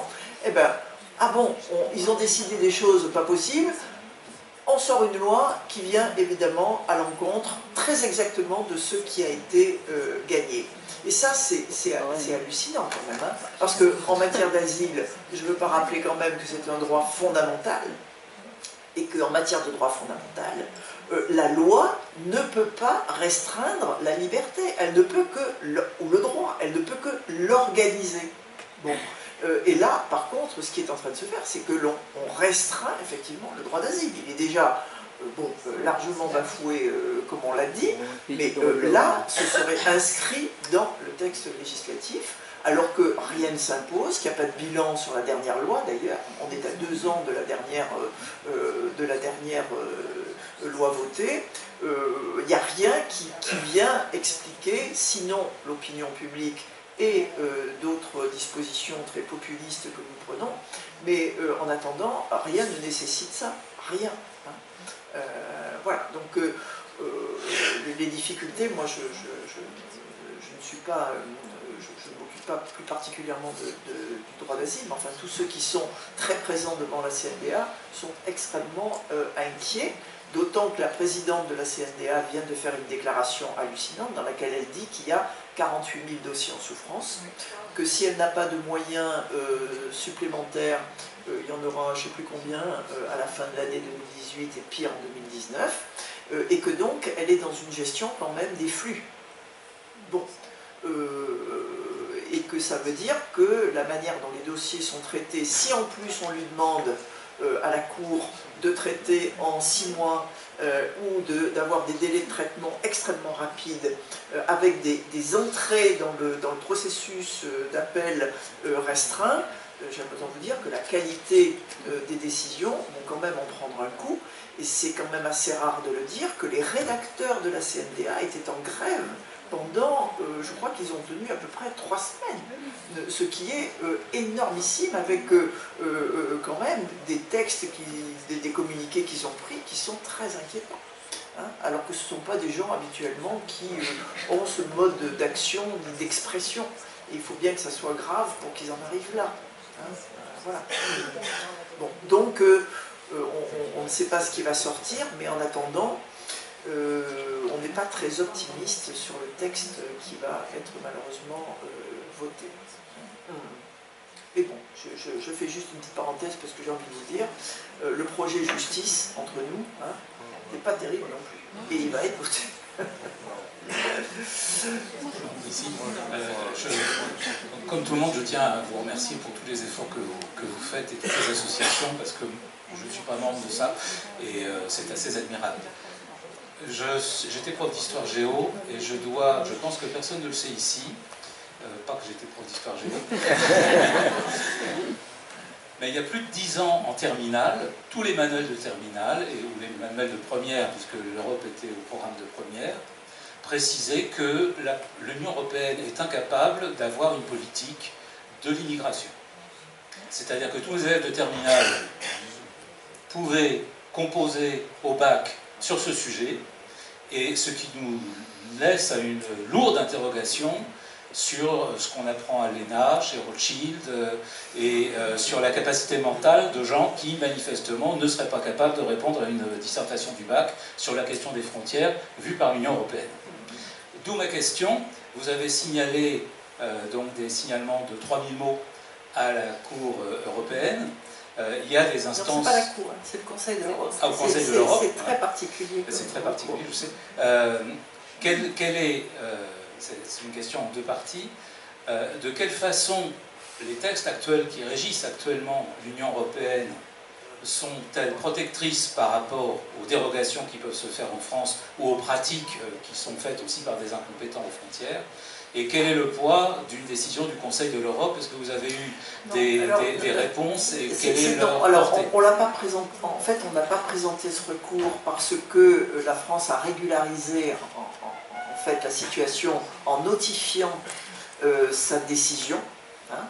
eh ben, ah bon, ils ont décidé des choses pas possibles, on sort une loi qui vient évidemment à l'encontre très exactement de ce qui a été gagné. Et ça, c'est hallucinant quand même, parce qu'en matière d'asile, je ne veux pas rappeler quand même que c'est un droit fondamental, et qu'en matière de droit fondamental, la loi ne peut pas restreindre la liberté, elle ne peut que, ou le droit, elle ne peut que l'organiser. Bon. Et là, par contre, ce qui est en train de se faire, c'est que l'on restreint effectivement le droit d'asile. Il est déjà largement bafoué, comme on l'a dit, mais là, ce serait inscrit dans le texte législatif, alors que rien ne s'impose, qu'il n'y a pas de bilan sur la dernière loi d'ailleurs. On est à 2 ans de la dernière loi votée. Il n'y a rien qui vient expliquer, sinon l'opinion publique et d'autres dispositions très populistes que nous prenons, mais en attendant, rien ne nécessite ça, rien. Voilà, donc les difficultés, moi je ne suis pas, je ne m'occupe pas plus particulièrement du droit d'asile, mais enfin tous ceux qui sont très présents devant la CNDA sont extrêmement inquiets, d'autant que la présidente de la CNDA vient de faire une déclaration hallucinante dans laquelle elle dit qu'il y a 48 000 dossiers en souffrance, que si elle n'a pas de moyens supplémentaires, il y en aura je ne sais plus combien à la fin de l'année 2018 et pire en 2019, et que donc elle est dans une gestion quand même des flux. Bon, et que ça veut dire que la manière dont les dossiers sont traités, si en plus on lui demande à la Cour de traiter en 6 mois ou d'avoir des délais de traitement extrêmement rapides avec des entrées dans le processus d'appel restreint, j'aime autant vous dire que la qualité des décisions vont quand même en prendre un coup, et c'est quand même assez rare de le dire, que les rédacteurs de la CNDA étaient en grève pendant, je crois qu'ils ont tenu à peu près 3 semaines, ce qui est énormissime, avec quand même des textes, des communiqués qu'ils ont pris qui sont très inquiétants. Hein, alors que ce ne sont pas des gens habituellement qui ont ce mode d'action, d'expression. Et il faut bien que ça soit grave pour qu'ils en arrivent là. Hein, voilà. Bon, donc, on ne sait pas ce qui va sortir, mais en attendant, on n'est pas très optimiste sur le texte qui va être malheureusement voté. Mais bon, je fais juste une petite parenthèse parce que j'ai envie de vous dire, le projet justice entre nous n'est pas terrible non plus, et il va être voté. Ici, comme tout le monde, je tiens à vous remercier pour tous les efforts que vous faites et toutes les associations, parce que je ne suis pas membre de ça, et c'est assez admirable. J'étais prof d'histoire géo, et je pense que personne ne le sait ici, pas que j'étais prof d'histoire géo, mais il y a plus de 10 ans en terminale, tous les manuels de terminale, ou les manuels de première, puisque l'Europe était au programme de première, précisaient que l'Union européenne est incapable d'avoir une politique de l'immigration. C'est-à-dire que tous les élèves de terminale pouvaient composer au bac sur ce sujet, et ce qui nous laisse à une lourde interrogation sur ce qu'on apprend à l'ENA, chez Rothschild, et sur la capacité mentale de gens qui, manifestement, ne seraient pas capables de répondre à une dissertation du bac sur la question des frontières vue par l'Union européenne. D'où ma question. Vous avez signalé donc des signalements de 3000 mots à la Cour européenne. Il y a des instances... Non, c'est pas la Cour, c'est le Conseil de l'Europe. Ah, au Conseil de l'Europe. C'est très particulier. C'est très particulier, je sais. C'est une question en 2 parties. De quelle façon les textes actuels qui régissent actuellement l'Union européenne sont-elles protectrices par rapport aux dérogations qui peuvent se faire en France ou aux pratiques qui sont faites aussi par des incompétents aux frontières? Et quel est le poids d'une décision du Conseil de l'Europe? Est-ce que vous avez eu des réponses et quelle est leur portée? Alors, on l'a pas présenté. En fait, on n'a pas présenté ce recours parce que la France a régularisé en fait la situation en notifiant sa décision. Hein.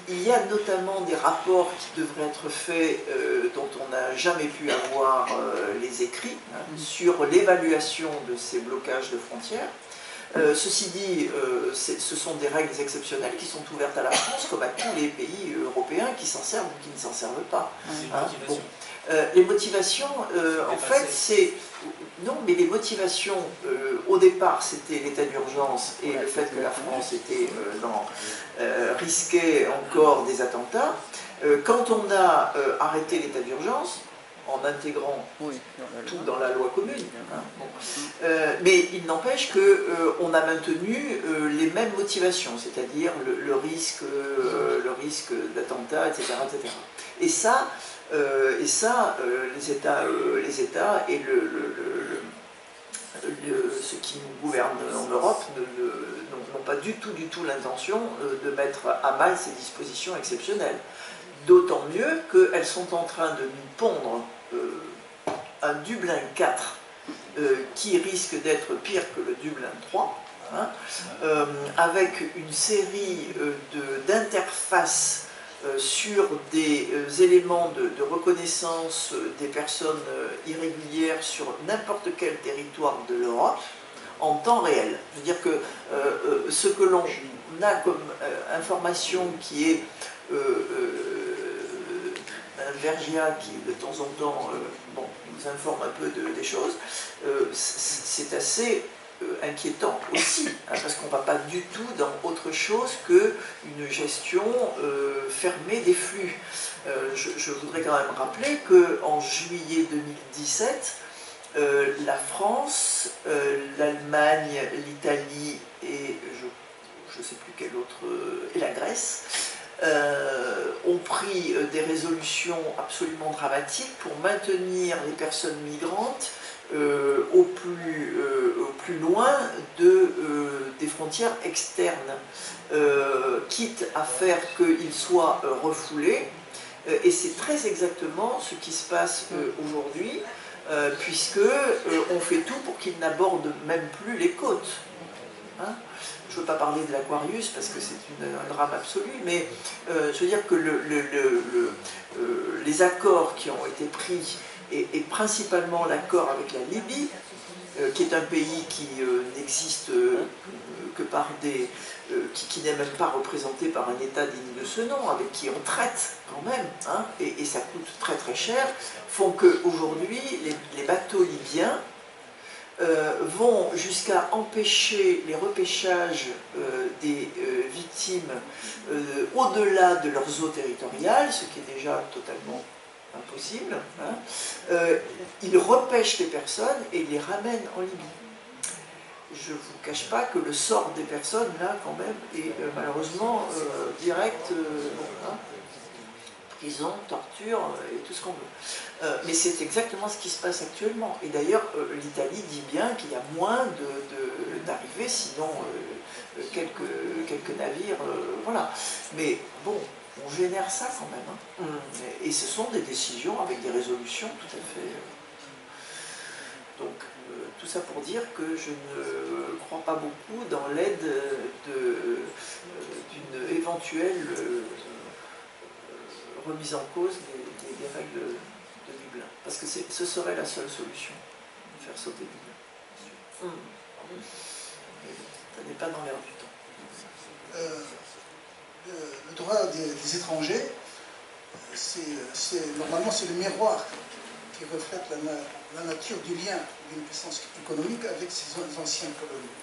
Il y a notamment des rapports qui devraient être faits, dont on n'a jamais pu avoir les écrits, sur l'évaluation de ces blocages de frontières. Ceci dit, ce sont des règles exceptionnelles qui sont ouvertes à la France, comme à tous les pays européens qui s'en servent ou qui ne s'en servent pas. Hein, bon. Les motivations, en fait, c'est... Non, mais les motivations, au départ, c'était l'état d'urgence et le fait que la France risquait encore des attentats. Quand on a arrêté l'état d'urgence, en intégrant tout dans la loi commune, hein, bon. Mais il n'empêche qu'on a maintenu les mêmes motivations, c'est-à-dire le risque d'attentat, etc., etc. Et ça, les États et ceux qui nous gouvernent en Europe n'ont pas du tout l'intention de mettre à mal ces dispositions exceptionnelles. D'autant mieux qu'elles sont en train de nous pondre un Dublin 4 qui risque d'être pire que le Dublin 3, hein, avec une série d'interfaces sur des éléments de reconnaissance des personnes irrégulières sur n'importe quel territoire de l'Europe en temps réel. Je veux dire que ce que l'on a comme information qui est un Vergia qui de temps en temps nous informe un peu des choses, c'est assez inquiétant aussi, hein, parce qu'on ne va pas du tout dans autre chose qu'une gestion fermée des flux. Je voudrais quand même rappeler qu'en juillet 2017, la France, l'Allemagne, l'Italie et je ne sais plus quelle autre, et la Grèce, ont pris des résolutions absolument dramatiques pour maintenir les personnes migrantes au plus loin des frontières externes, quitte à faire qu'ils soient refoulés. Et c'est très exactement ce qui se passe aujourd'hui, puisqu'on fait tout pour qu'ils n'abordent même plus les côtes. Hein? Je ne veux pas parler de l'Aquarius parce que c'est un drame absolu, mais je veux dire que les accords qui ont été pris, et principalement l'accord avec la Libye, qui est un pays qui n'existe que par qui n'est même pas représenté par un État digne de ce nom, avec qui on traite quand même, hein, et ça coûte très très cher, font qu'aujourd'hui, les bateaux libyens vont jusqu'à empêcher les repêchages des victimes au-delà de leurs eaux territoriales, ce qui est déjà totalement impossible. Hein. Ils repêchent les personnes et les ramènent en Libye. Je ne vous cache pas que le sort des personnes, là, quand même, est malheureusement direct, hein, prison, torture et tout ce qu'on veut. Mais c'est exactement ce qui se passe actuellement. Et d'ailleurs, l'Italie dit bien qu'il y a moins d'arrivées, sinon quelques navires, voilà. Mais bon, on génère ça quand même. Hein. Et ce sont des décisions avec des résolutions tout à fait... Donc, tout ça pour dire que je ne crois pas beaucoup dans l'aide d'une éventuelle remise en cause des règles de Dublin. Parce que ce serait la seule solution, de faire sauter Dublin. Ça n'est pas dans l'air du temps. Le droit des étrangers, normalement c'est le miroir qui reflète la nature du lien d'une puissance économique avec ses anciennes colonies.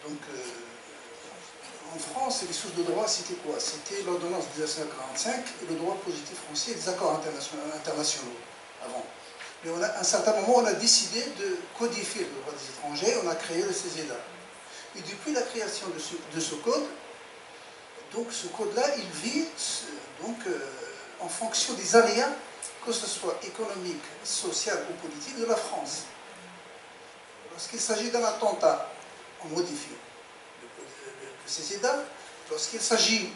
Donc, en France, les sources de droit, c'était quoi? C'était l'ordonnance de 1945 et le droit positif français et les accords internationaux avant. Mais à un certain moment, on a décidé de codifier le droit des étrangers, on a créé le CESEDA. Et depuis la création de ce code, donc ce code-là, il vit donc, en fonction des aléas, que ce soit économique, social ou politique, de la France. Lorsqu'il s'agit d'un attentat, on modifie le CESEDA. Lorsqu'il s'agit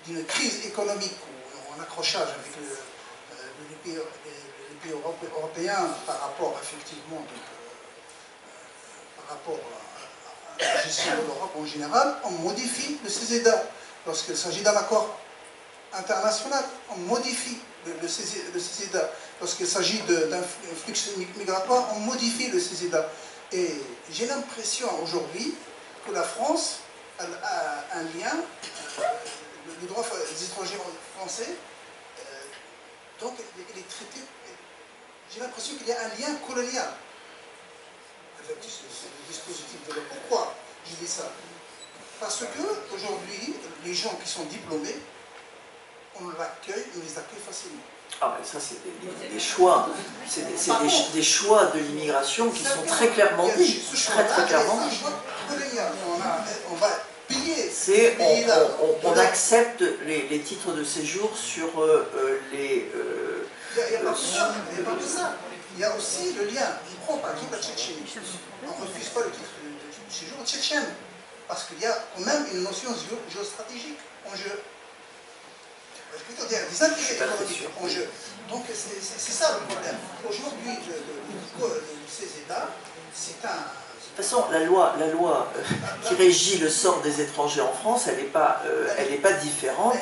d'une crise économique ou un accrochage avec les pays européens par rapport effectivement par rapport à la gestion de l'Europe en général, on modifie le CESEDA. Lorsqu'il s'agit d'un accord international, on modifie le CESEDA. Lorsqu'il s'agit d'un flux migratoire, on modifie le CESEDA. Et j'ai l'impression aujourd'hui que la France a un lien, le droit des étrangers français, donc il est traité, j'ai l'impression qu'il y a un lien colonial avec ce dispositif de loi. Pourquoi je dis ça? Parce que aujourd'hui, les gens qui sont diplômés, on les accueille facilement. Ah ben ça c'est des choix, c'est des choix de l'immigration qui sont très clairement dits, très clairement dits. On va payer. On accepte les titres de séjour sur les... Il n'y a pas que ça. Il y a aussi le lien. Je prends par exemple la Tchétchénie. On ne refuse pas le titre de séjour tchétchène. Parce qu'il y a quand même une notion géostratégique en jeu. Il y a des intérêts économiques en jeu. Donc c'est ça le problème. Aujourd'hui, le CESEDA, c'est un... De toute façon, la loi qui régit le sort des étrangers en France, elle n'est pas différente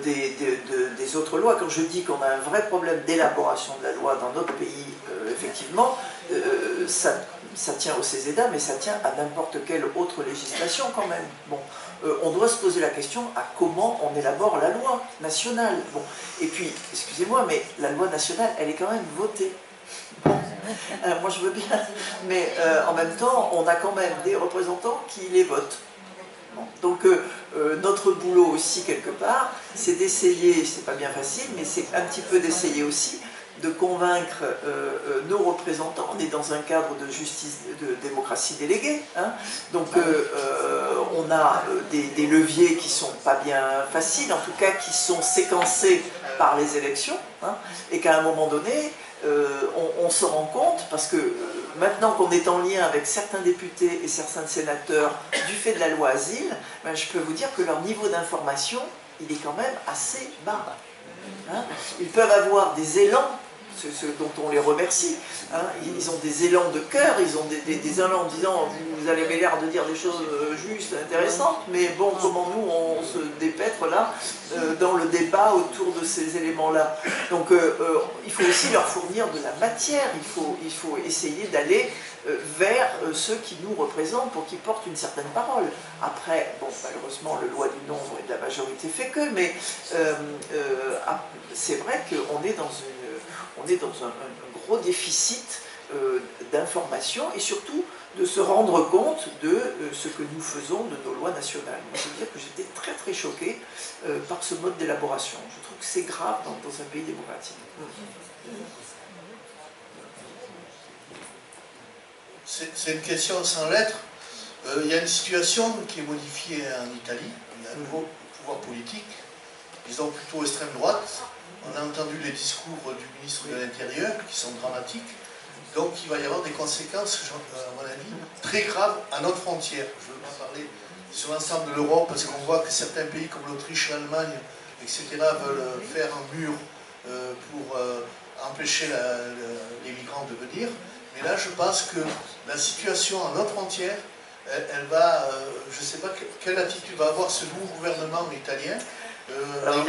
des autres lois. Quand je dis qu'on a un vrai problème d'élaboration de la loi dans notre pays, effectivement, ça tient au CESEDA, mais ça tient à n'importe quelle autre législation quand même. Bon, on doit se poser la question à comment on élabore la loi nationale. Bon, et puis, excusez-moi, mais la loi nationale, elle est quand même votée. Bon, moi je veux bien, mais en même temps, on a quand même des représentants qui les votent. Bon, donc notre boulot aussi, quelque part, c'est d'essayer, c'est pas bien facile, mais c'est un petit peu d'essayer aussi de convaincre nos représentants. On est dans un cadre de justice, de démocratie déléguée, hein. Donc on a des leviers qui sont pas bien faciles, en tout cas qui sont séquencés par les élections, hein, et qu'à un moment donné, on se rend compte, parce que maintenant qu'on est en lien avec certains députés et certains sénateurs du fait de la loi Asile, ben, je peux vous dire que leur niveau d'information, il est quand même assez bas. Hein. Ils peuvent avoir des élans, ceux dont on les remercie, hein. Ils ont des élans de cœur, ils ont des élans en disant vous avez l'air de dire des choses justes, intéressantes, mais bon, comment nous on se dépêtre là dans le débat autour de ces éléments-là. Donc il faut aussi leur fournir de la matière, il faut essayer d'aller vers ceux qui nous représentent pour qu'ils portent une certaine parole. Après, bon, malheureusement, le loi du nombre et de la majorité fait que, mais c'est vrai qu'on est dans un gros déficit d'information et surtout de se rendre compte de ce que nous faisons de nos lois nationales. Je veux dire que j'étais très très choquée par ce mode d'élaboration. Je trouve que c'est grave dans un pays démocratique. C'est une question sans lettres. Il y a une situation qui est modifiée en Italie. Il y a un nouveau pouvoir politique, disons plutôt extrême droite. On a entendu les discours du ministre de l'Intérieur qui sont dramatiques. Donc il va y avoir des conséquences, à mon avis, très graves à notre frontière. Je ne veux pas parler sur l'ensemble de l'Europe parce qu'on voit que certains pays comme l'Autriche, l'Allemagne, etc. veulent faire un mur pour empêcher les migrants de venir. Mais là, je pense que la situation à notre frontière, elle va, je ne sais pas quelle attitude va avoir ce nouveau gouvernement italien. Alors,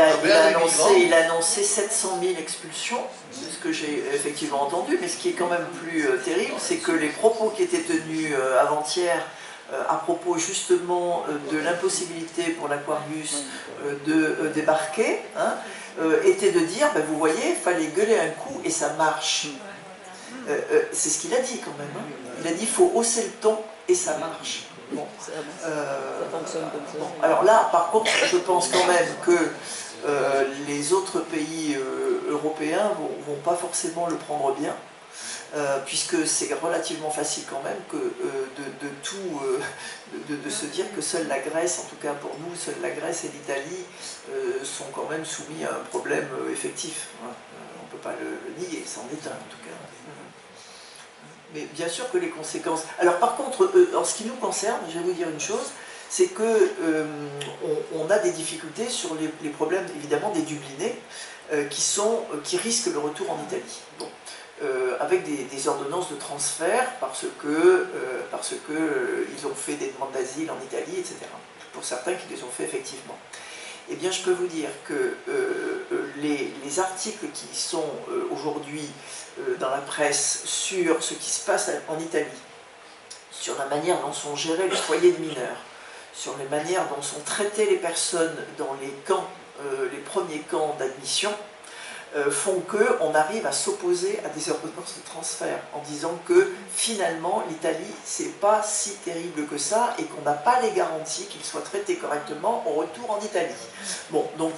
il a annoncé 700 000 expulsions, c'est ce que j'ai effectivement entendu, mais ce qui est quand même plus terrible, c'est que les propos qui étaient tenus avant-hier à propos justement de l'impossibilité pour l'Aquarius de débarquer, hein, étaient de dire, ben, vous voyez, il fallait gueuler un coup et ça marche. C'est ce qu'il a dit quand même. Hein. Il a dit, il faut hausser le ton et ça marche. Bon. Bon. Alors là, par contre, je pense quand même que les autres pays européens vont pas forcément le prendre bien, puisque c'est relativement facile quand même que de se dire que seule la Grèce, en tout cas pour nous, seule la Grèce et l'Italie sont quand même soumis à un problème effectif. Hein. On ne peut pas le nier, c'en est un en tout cas. Mais bien sûr que les conséquences... Alors par contre, en ce qui nous concerne, je vais vous dire une chose, c'est que on a des difficultés sur les problèmes évidemment des Dublinés qui risquent le retour en Italie. Bon. Avec des ordonnances de transfert parce que ils ont fait des demandes d'asile en Italie, etc. Pour certains qui les ont fait effectivement. Eh bien, je peux vous dire que les articles qui sont aujourd'hui dans la presse sur ce qui se passe en Italie, sur la manière dont sont gérés les foyers de mineurs, sur les manières dont sont traitées les personnes dans les camps, les premiers camps d'admission, font qu'on arrive à s'opposer à des ordonnances de transfert en disant que finalement l'Italie c'est pas si terrible que ça et qu'on n'a pas les garanties qu'ils soient traités correctement au retour en Italie. Bon, donc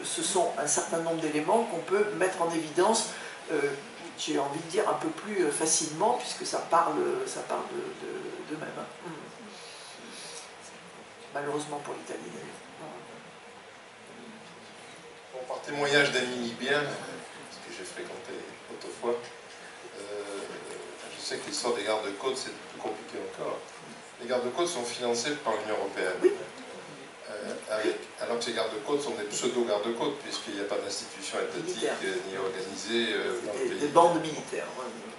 ce sont un certain nombre d'éléments qu'on peut mettre en évidence, j'ai envie de dire un peu plus facilement puisque ça parle d'eux-mêmes. Hein. Malheureusement pour l'Italie d'ailleurs. Par témoignage d'amis libyens, que j'ai fréquenté autrefois, je sais que l'histoire des gardes-côtes, c'est plus compliqué encore. Les gardes-côtes sont financés par l'Union européenne. Oui. Alors que ces gardes-côtes sont des pseudo-gardes-côtes, puisqu'il n'y a pas d'institution étatique ni organisée dans le pays. Des bandes militaires.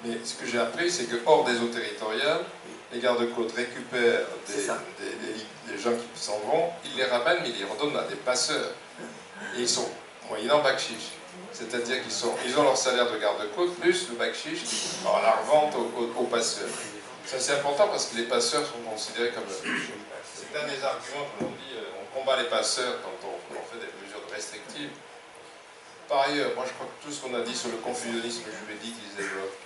Mais ce que j'ai appris, c'est que hors des eaux territoriales, les gardes-côtes récupèrent des gens qui s'en vont, ils les ramènent, mais ils les redonnent à des passeurs. Et ils sont moyennant bakshish. C'est-à-dire qu'ils ont leur salaire de garde-côte plus le bakshish en la revente aux passeurs. Ça c'est important parce que les passeurs sont considérés comme... C'est un des arguments que l'on dit, on combat les passeurs quand on fait des mesures restrictives. Par ailleurs, moi je crois que tout ce qu'on a dit sur le confusionnisme juridique qu'ils évoquent,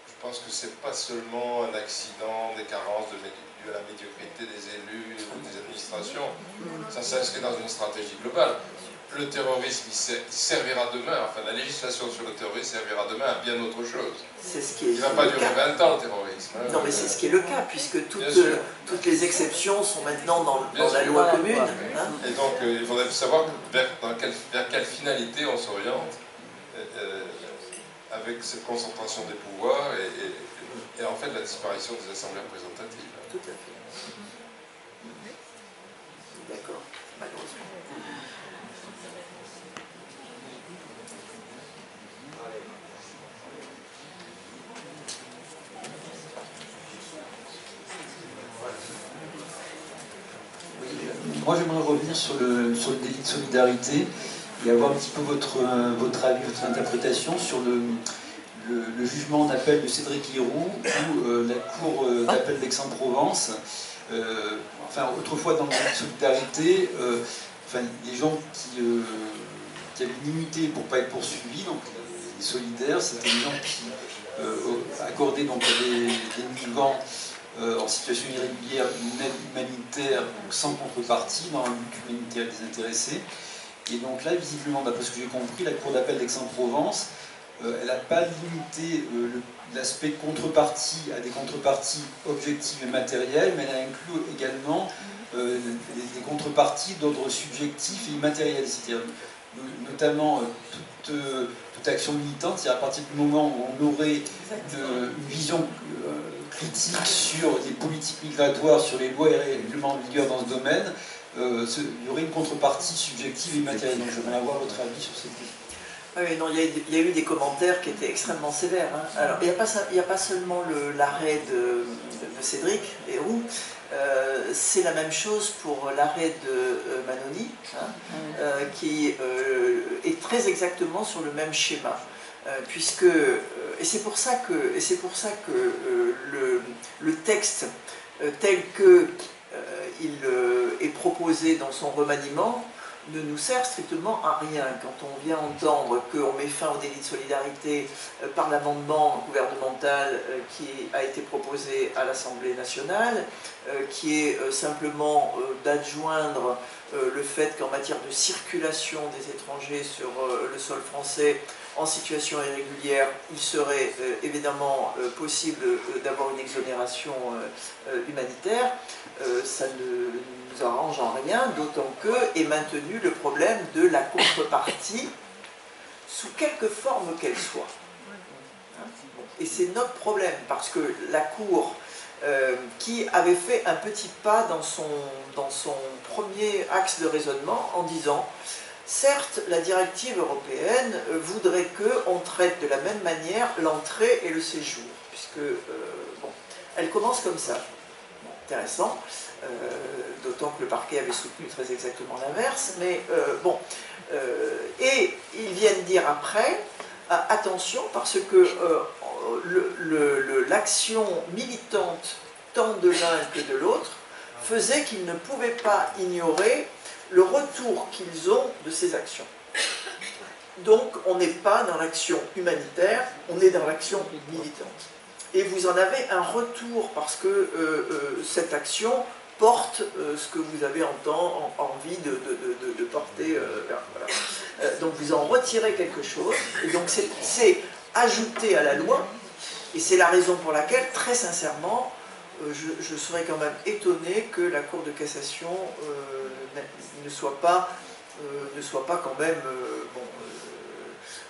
je pense que c'est pas seulement un accident des carences dû à la médiocrité des élus ou des administrations, ça s'inscrit dans une stratégie globale. le terrorisme il servira demain, enfin la législation sur le terrorisme servira demain à bien autre chose. C'est ce qui est il ne va pas le durer cas. 20 ans le terrorisme. Hein, non mais c'est ce qui est le cas, puisque toutes les exceptions sont maintenant dans la loi commune. Hein. Et donc il faudrait savoir vers quelle finalité on s'oriente avec cette concentration des pouvoirs et en fait la disparition des assemblées représentatives. Tout à fait. D'accord, malheureusement. Moi, j'aimerais revenir sur le délit de solidarité et avoir un petit peu votre avis, votre interprétation sur le jugement en appel de Cédric Leroux où la Cour d'appel d'Aix-en-Provence, enfin, autrefois dans le délit de solidarité, enfin, les gens qui avaient une immunité pour ne pas être poursuivis, donc les solidaires, c'était des gens qui accordaient donc, à des migrants en situation irrégulière une aide humanitaire sans contrepartie dans le but humanitaire désintéressé. Et donc là, visiblement, d'après ce que j'ai compris, la Cour d'appel d'Aix-en-Provence, elle n'a pas limité l'aspect contrepartie à des contreparties objectives et matérielles, mais elle a inclus également des contreparties d'ordre subjectif et immatériel, c'est-à-dire notamment toute action militante, c'est-à-dire à partir du moment où on aurait une vision critique sur les politiques migratoires, sur les lois et règlements en vigueur dans ce domaine, il y aurait une contrepartie subjective et immatérielle. Donc j'aimerais avoir votre avis sur cette question. Oui, non, il y a eu des commentaires qui étaient extrêmement sévères. Hein. Alors, il n'y a pas seulement l'arrêt de Cédric Leroux, c'est la même chose pour l'arrêt de Manoni, hein, qui est très exactement sur le même schéma. Puisque, et c'est pour ça que le texte tel qu'il est proposé dans son remaniement ne nous sert strictement à rien. Quand on vient entendre qu'on met fin au délit de solidarité par l'amendement gouvernemental qui a été proposé à l'Assemblée nationale, qui est simplement d'adjoindre le fait qu'en matière de circulation des étrangers sur le sol français en situation irrégulière, il serait évidemment possible d'avoir une exonération humanitaire, ça ne nous arrange en rien, d'autant que est maintenu le problème de la contrepartie sous quelque forme qu'elle soit. Et c'est notre problème, parce que la Cour, qui avait fait un petit pas dans son premier axe de raisonnement en disant certes, la directive européenne voudrait qu'on traite de la même manière l'entrée et le séjour, puisque, bon, elle commence comme ça. Bon, intéressant, d'autant que le parquet avait soutenu très exactement l'inverse, mais bon. Et ils viennent dire après, attention, parce que l'action militante tant de l'un que de l'autre faisait qu'ils ne pouvaient pas ignorer le retour qu'ils ont de ces actions. Donc on n'est pas dans l'action humanitaire, on est dans l'action militante. Et vous en avez un retour parce que cette action porte ce que vous avez envie de porter. Voilà. Donc vous en retirez quelque chose, et donc c'est ajouté à la loi, et c'est la raison pour laquelle, très sincèrement, je serais quand même étonné que la Cour de cassation ne soit pas quand même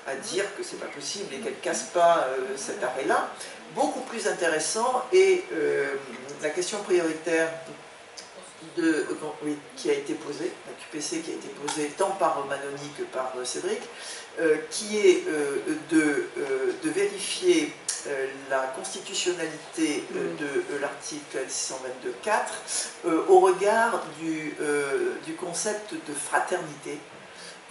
à dire que c'est pas possible et qu'elle casse pas cet arrêt-là. Beaucoup plus intéressant est la question prioritaire qui a été posée, la QPC qui a été posée tant par Manoni que par Cédric, qui est de vérifier la constitutionnalité de l'article 622.4 au regard du concept de fraternité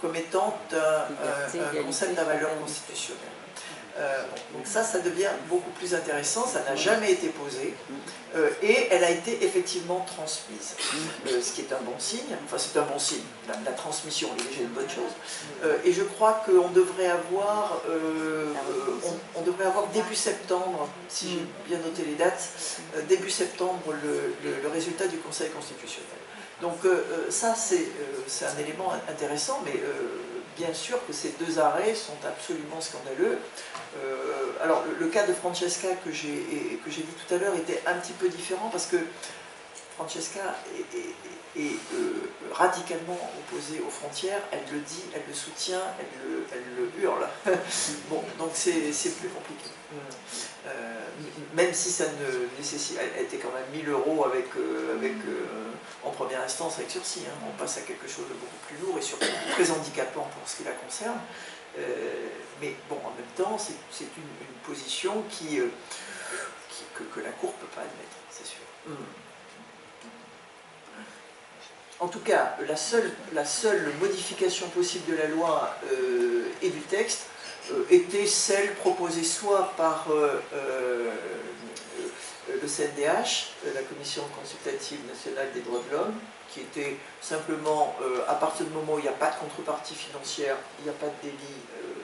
comme étant un concept à valeur constitutionnelle. Donc ça devient beaucoup plus intéressant, ça n'a jamais été posé, et elle a été effectivement transmise, ce qui est un bon signe, enfin c'est un bon signe, la transmission est déjà une bonne chose, et je crois qu'on devrait avoir, début septembre, si j'ai bien noté les dates, début septembre le résultat du Conseil constitutionnel. Donc ça c'est un élément intéressant, mais bien sûr que ces deux arrêts sont absolument scandaleux. Alors le cas de Francesca que j'ai dit tout à l'heure était un petit peu différent parce que Francesca est radicalement opposée aux frontières, elle le dit, elle le soutient, elle le hurle. Bon, donc c'est plus compliqué. Même si ça ne nécessite, elle était quand même 1000 € en première instance avec sursis. Hein. On passe à quelque chose de beaucoup plus lourd et surtout très handicapant pour ce qui la concerne. Mais bon, en même temps, c'est une position que la Cour ne peut pas admettre, c'est sûr. En tout cas, la seule modification possible de la loi et du texte était celle proposée soit par le CNDH, la Commission consultative nationale des droits de l'homme, qui était simplement, à partir du moment où il n'y a pas de contrepartie financière, il n'y a pas de délit,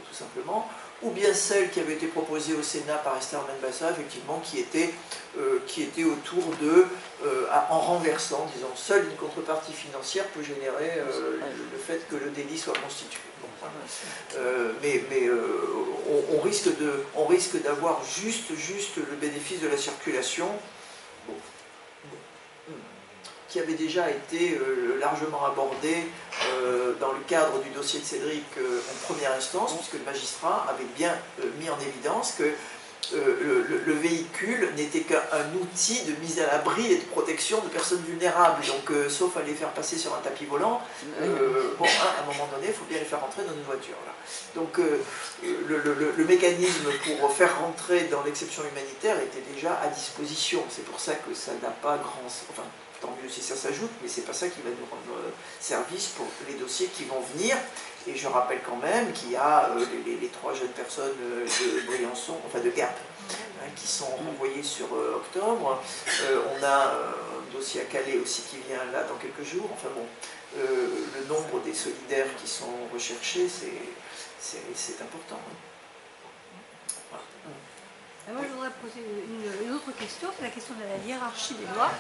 tout simplement, ou bien celle qui avait été proposée au Sénat par Esther Benbassa, effectivement, qui était autour de, en renversant, disons, seule une contrepartie financière peut générer le fait que le délit soit constitué. Bon, voilà. On risque d'avoir juste le bénéfice de la circulation, qui avait déjà été largement abordé dans le cadre du dossier de Cédric en première instance, puisque le magistrat avait bien mis en évidence que le véhicule n'était qu'un outil de mise à l'abri et de protection de personnes vulnérables. Donc, sauf à les faire passer sur un tapis volant, à un moment donné, il faut bien les faire rentrer dans une voiture. Là. Donc, le mécanisme pour faire rentrer dans l'exception humanitaire était déjà à disposition. C'est pour ça que ça n'a pas grand... Enfin, tant mieux si ça s'ajoute, mais c'est pas ça qui va nous rendre service pour les dossiers qui vont venir. Et je rappelle quand même qu'il y a les 3 jeunes personnes de Briançon, enfin de Gap, qui sont renvoyées sur octobre. On a un dossier à Calais aussi qui vient là dans quelques jours. Enfin bon, le nombre des solidaires qui sont recherchés, c'est important. Moi, je voudrais poser une autre question, c'est la question de la hiérarchie des lois.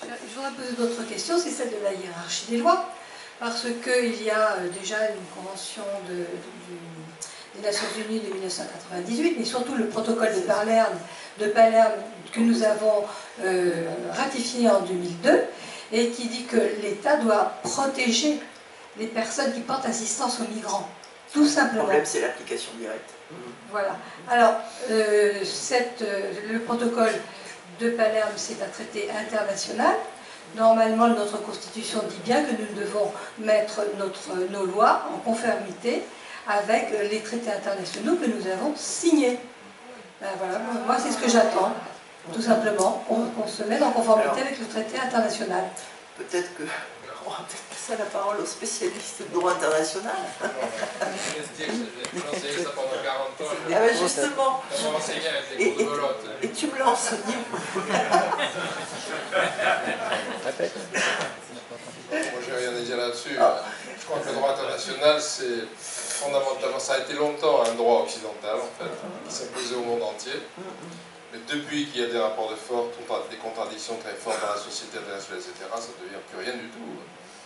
Je voudrais poser d'autres questions, c'est celle de la hiérarchie des lois, parce qu'il y a déjà une convention des Nations Unies de 1998, mais surtout le protocole de Palerme que nous avons ratifié en 2002, et qui dit que l'État doit protéger les personnes qui portent assistance aux migrants. Tout simplement. Le problème, c'est l'application directe. Voilà. Alors, le protocole de Palerme, c'est un traité international. Normalement, notre Constitution dit bien que nous devons mettre nos lois en conformité avec les traités internationaux que nous avons signés. Ben voilà. Moi, c'est ce que j'attends, tout simplement, qu'on se mette en conformité avec le traité international. Peut-être que... On va peut-être passer la parole aux spécialistes de droit international. J'ai enseigné ça pendant 40 ans. Ah ben justement. Et tu me lances. Moi, j'ai rien à dire là-dessus. Je crois que le droit international, c'est fondamentalement, ça a été longtemps un droit occidental, en fait, qui s'imposait au monde entier. Mais depuis qu'il y a des rapports de force, des contradictions très fortes dans la société internationale, etc., ça ne devient plus rien du tout.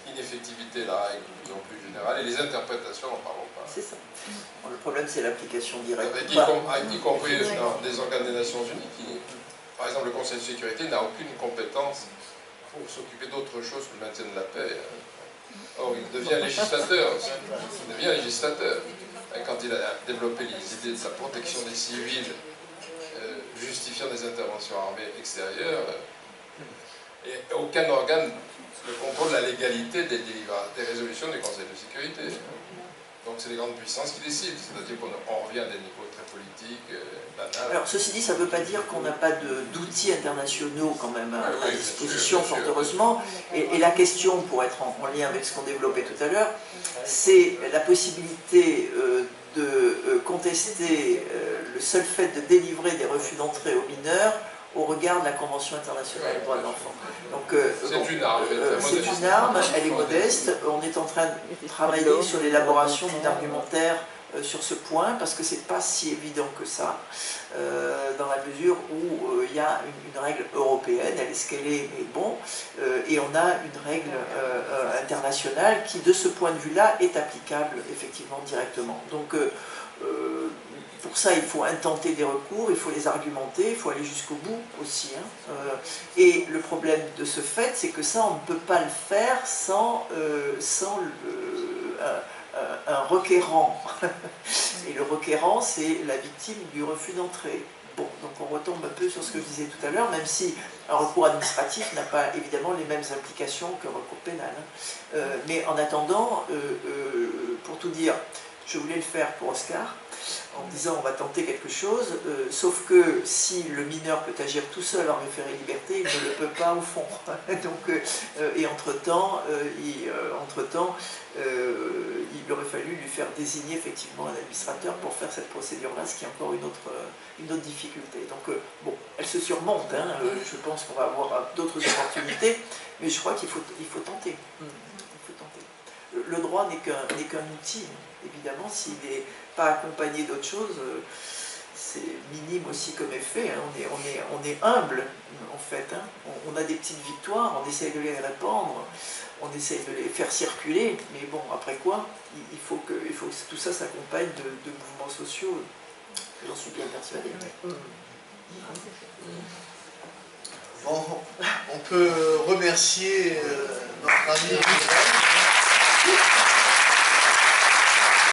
Ineffectivité, la règle de plus en plus générale, et les interprétations, n'en parlons pas. C'est ça. Bon, le problème, c'est l'application directe. Y compris dans des organes des Nations Unies, qui, par exemple, le Conseil de sécurité n'a aucune compétence pour s'occuper d'autre chose que le maintien de la paix. Or, il devient législateur aussi. Il devient législateur. Et quand il a développé les idées de sa protection des civils, justifiant des interventions armées extérieures, et aucun organe ne contrôle la légalité des résolutions du Conseil de sécurité. Donc c'est les grandes puissances qui décident, c'est-à-dire qu'on revient à des niveaux très politiques, banals. Alors ceci dit, ça ne veut pas dire qu'on n'a pas d'outils internationaux quand même à disposition, fort heureusement. Et la question, pour être en lien avec ce qu'on développait tout à l'heure, c'est la possibilité de contester le seul fait de délivrer des refus d'entrée aux mineurs au regard de la Convention internationale des droits de l'enfant. Donc, c'est une arme. C'est une arme, elle est modeste. On est en train de travailler sur l'élaboration d'un argumentaire sur ce point, parce que c'est pas si évident que ça, dans la mesure où il y a une règle européenne, elle est ce qu'elle est, mais bon, et on a une règle internationale qui, de ce point de vue-là, est applicable effectivement directement. Donc, pour ça, il faut intenter des recours, il faut les argumenter, il faut aller jusqu'au bout aussi. Hein. Et le problème de ce fait, c'est que ça, on ne peut pas le faire sans un requérant. Et le requérant, c'est la victime du refus d'entrée. Bon, donc on retombe un peu sur ce que je disais tout à l'heure, même si un recours administratif n'a pas évidemment les mêmes implications qu'un recours pénal. Hein. Mais en attendant, pour tout dire, je voulais le faire pour Oscar, en disant on va tenter quelque chose, sauf que si le mineur peut agir tout seul en référé-liberté, il ne le peut pas au fond. Donc, et entre-temps, il aurait fallu lui faire désigner effectivement un administrateur pour faire cette procédure-là, ce qui est encore une autre difficulté. Donc, bon, elle se surmonte, hein, je pense qu'on va avoir d'autres opportunités, mais je crois qu'il faut tenter. Il faut tenter. Le droit n'est qu'un outil, évidemment, s'il n'est pas accompagné d'autre chose, c'est minime aussi comme effet. Hein. On est humble, en fait. Hein. On a des petites victoires, on essaye de les répandre, on essaye de les faire circuler, mais bon, après quoi, il faut que tout ça s'accompagne de mouvements sociaux. J'en suis bien persuadé. Bon, on peut remercier notre ami.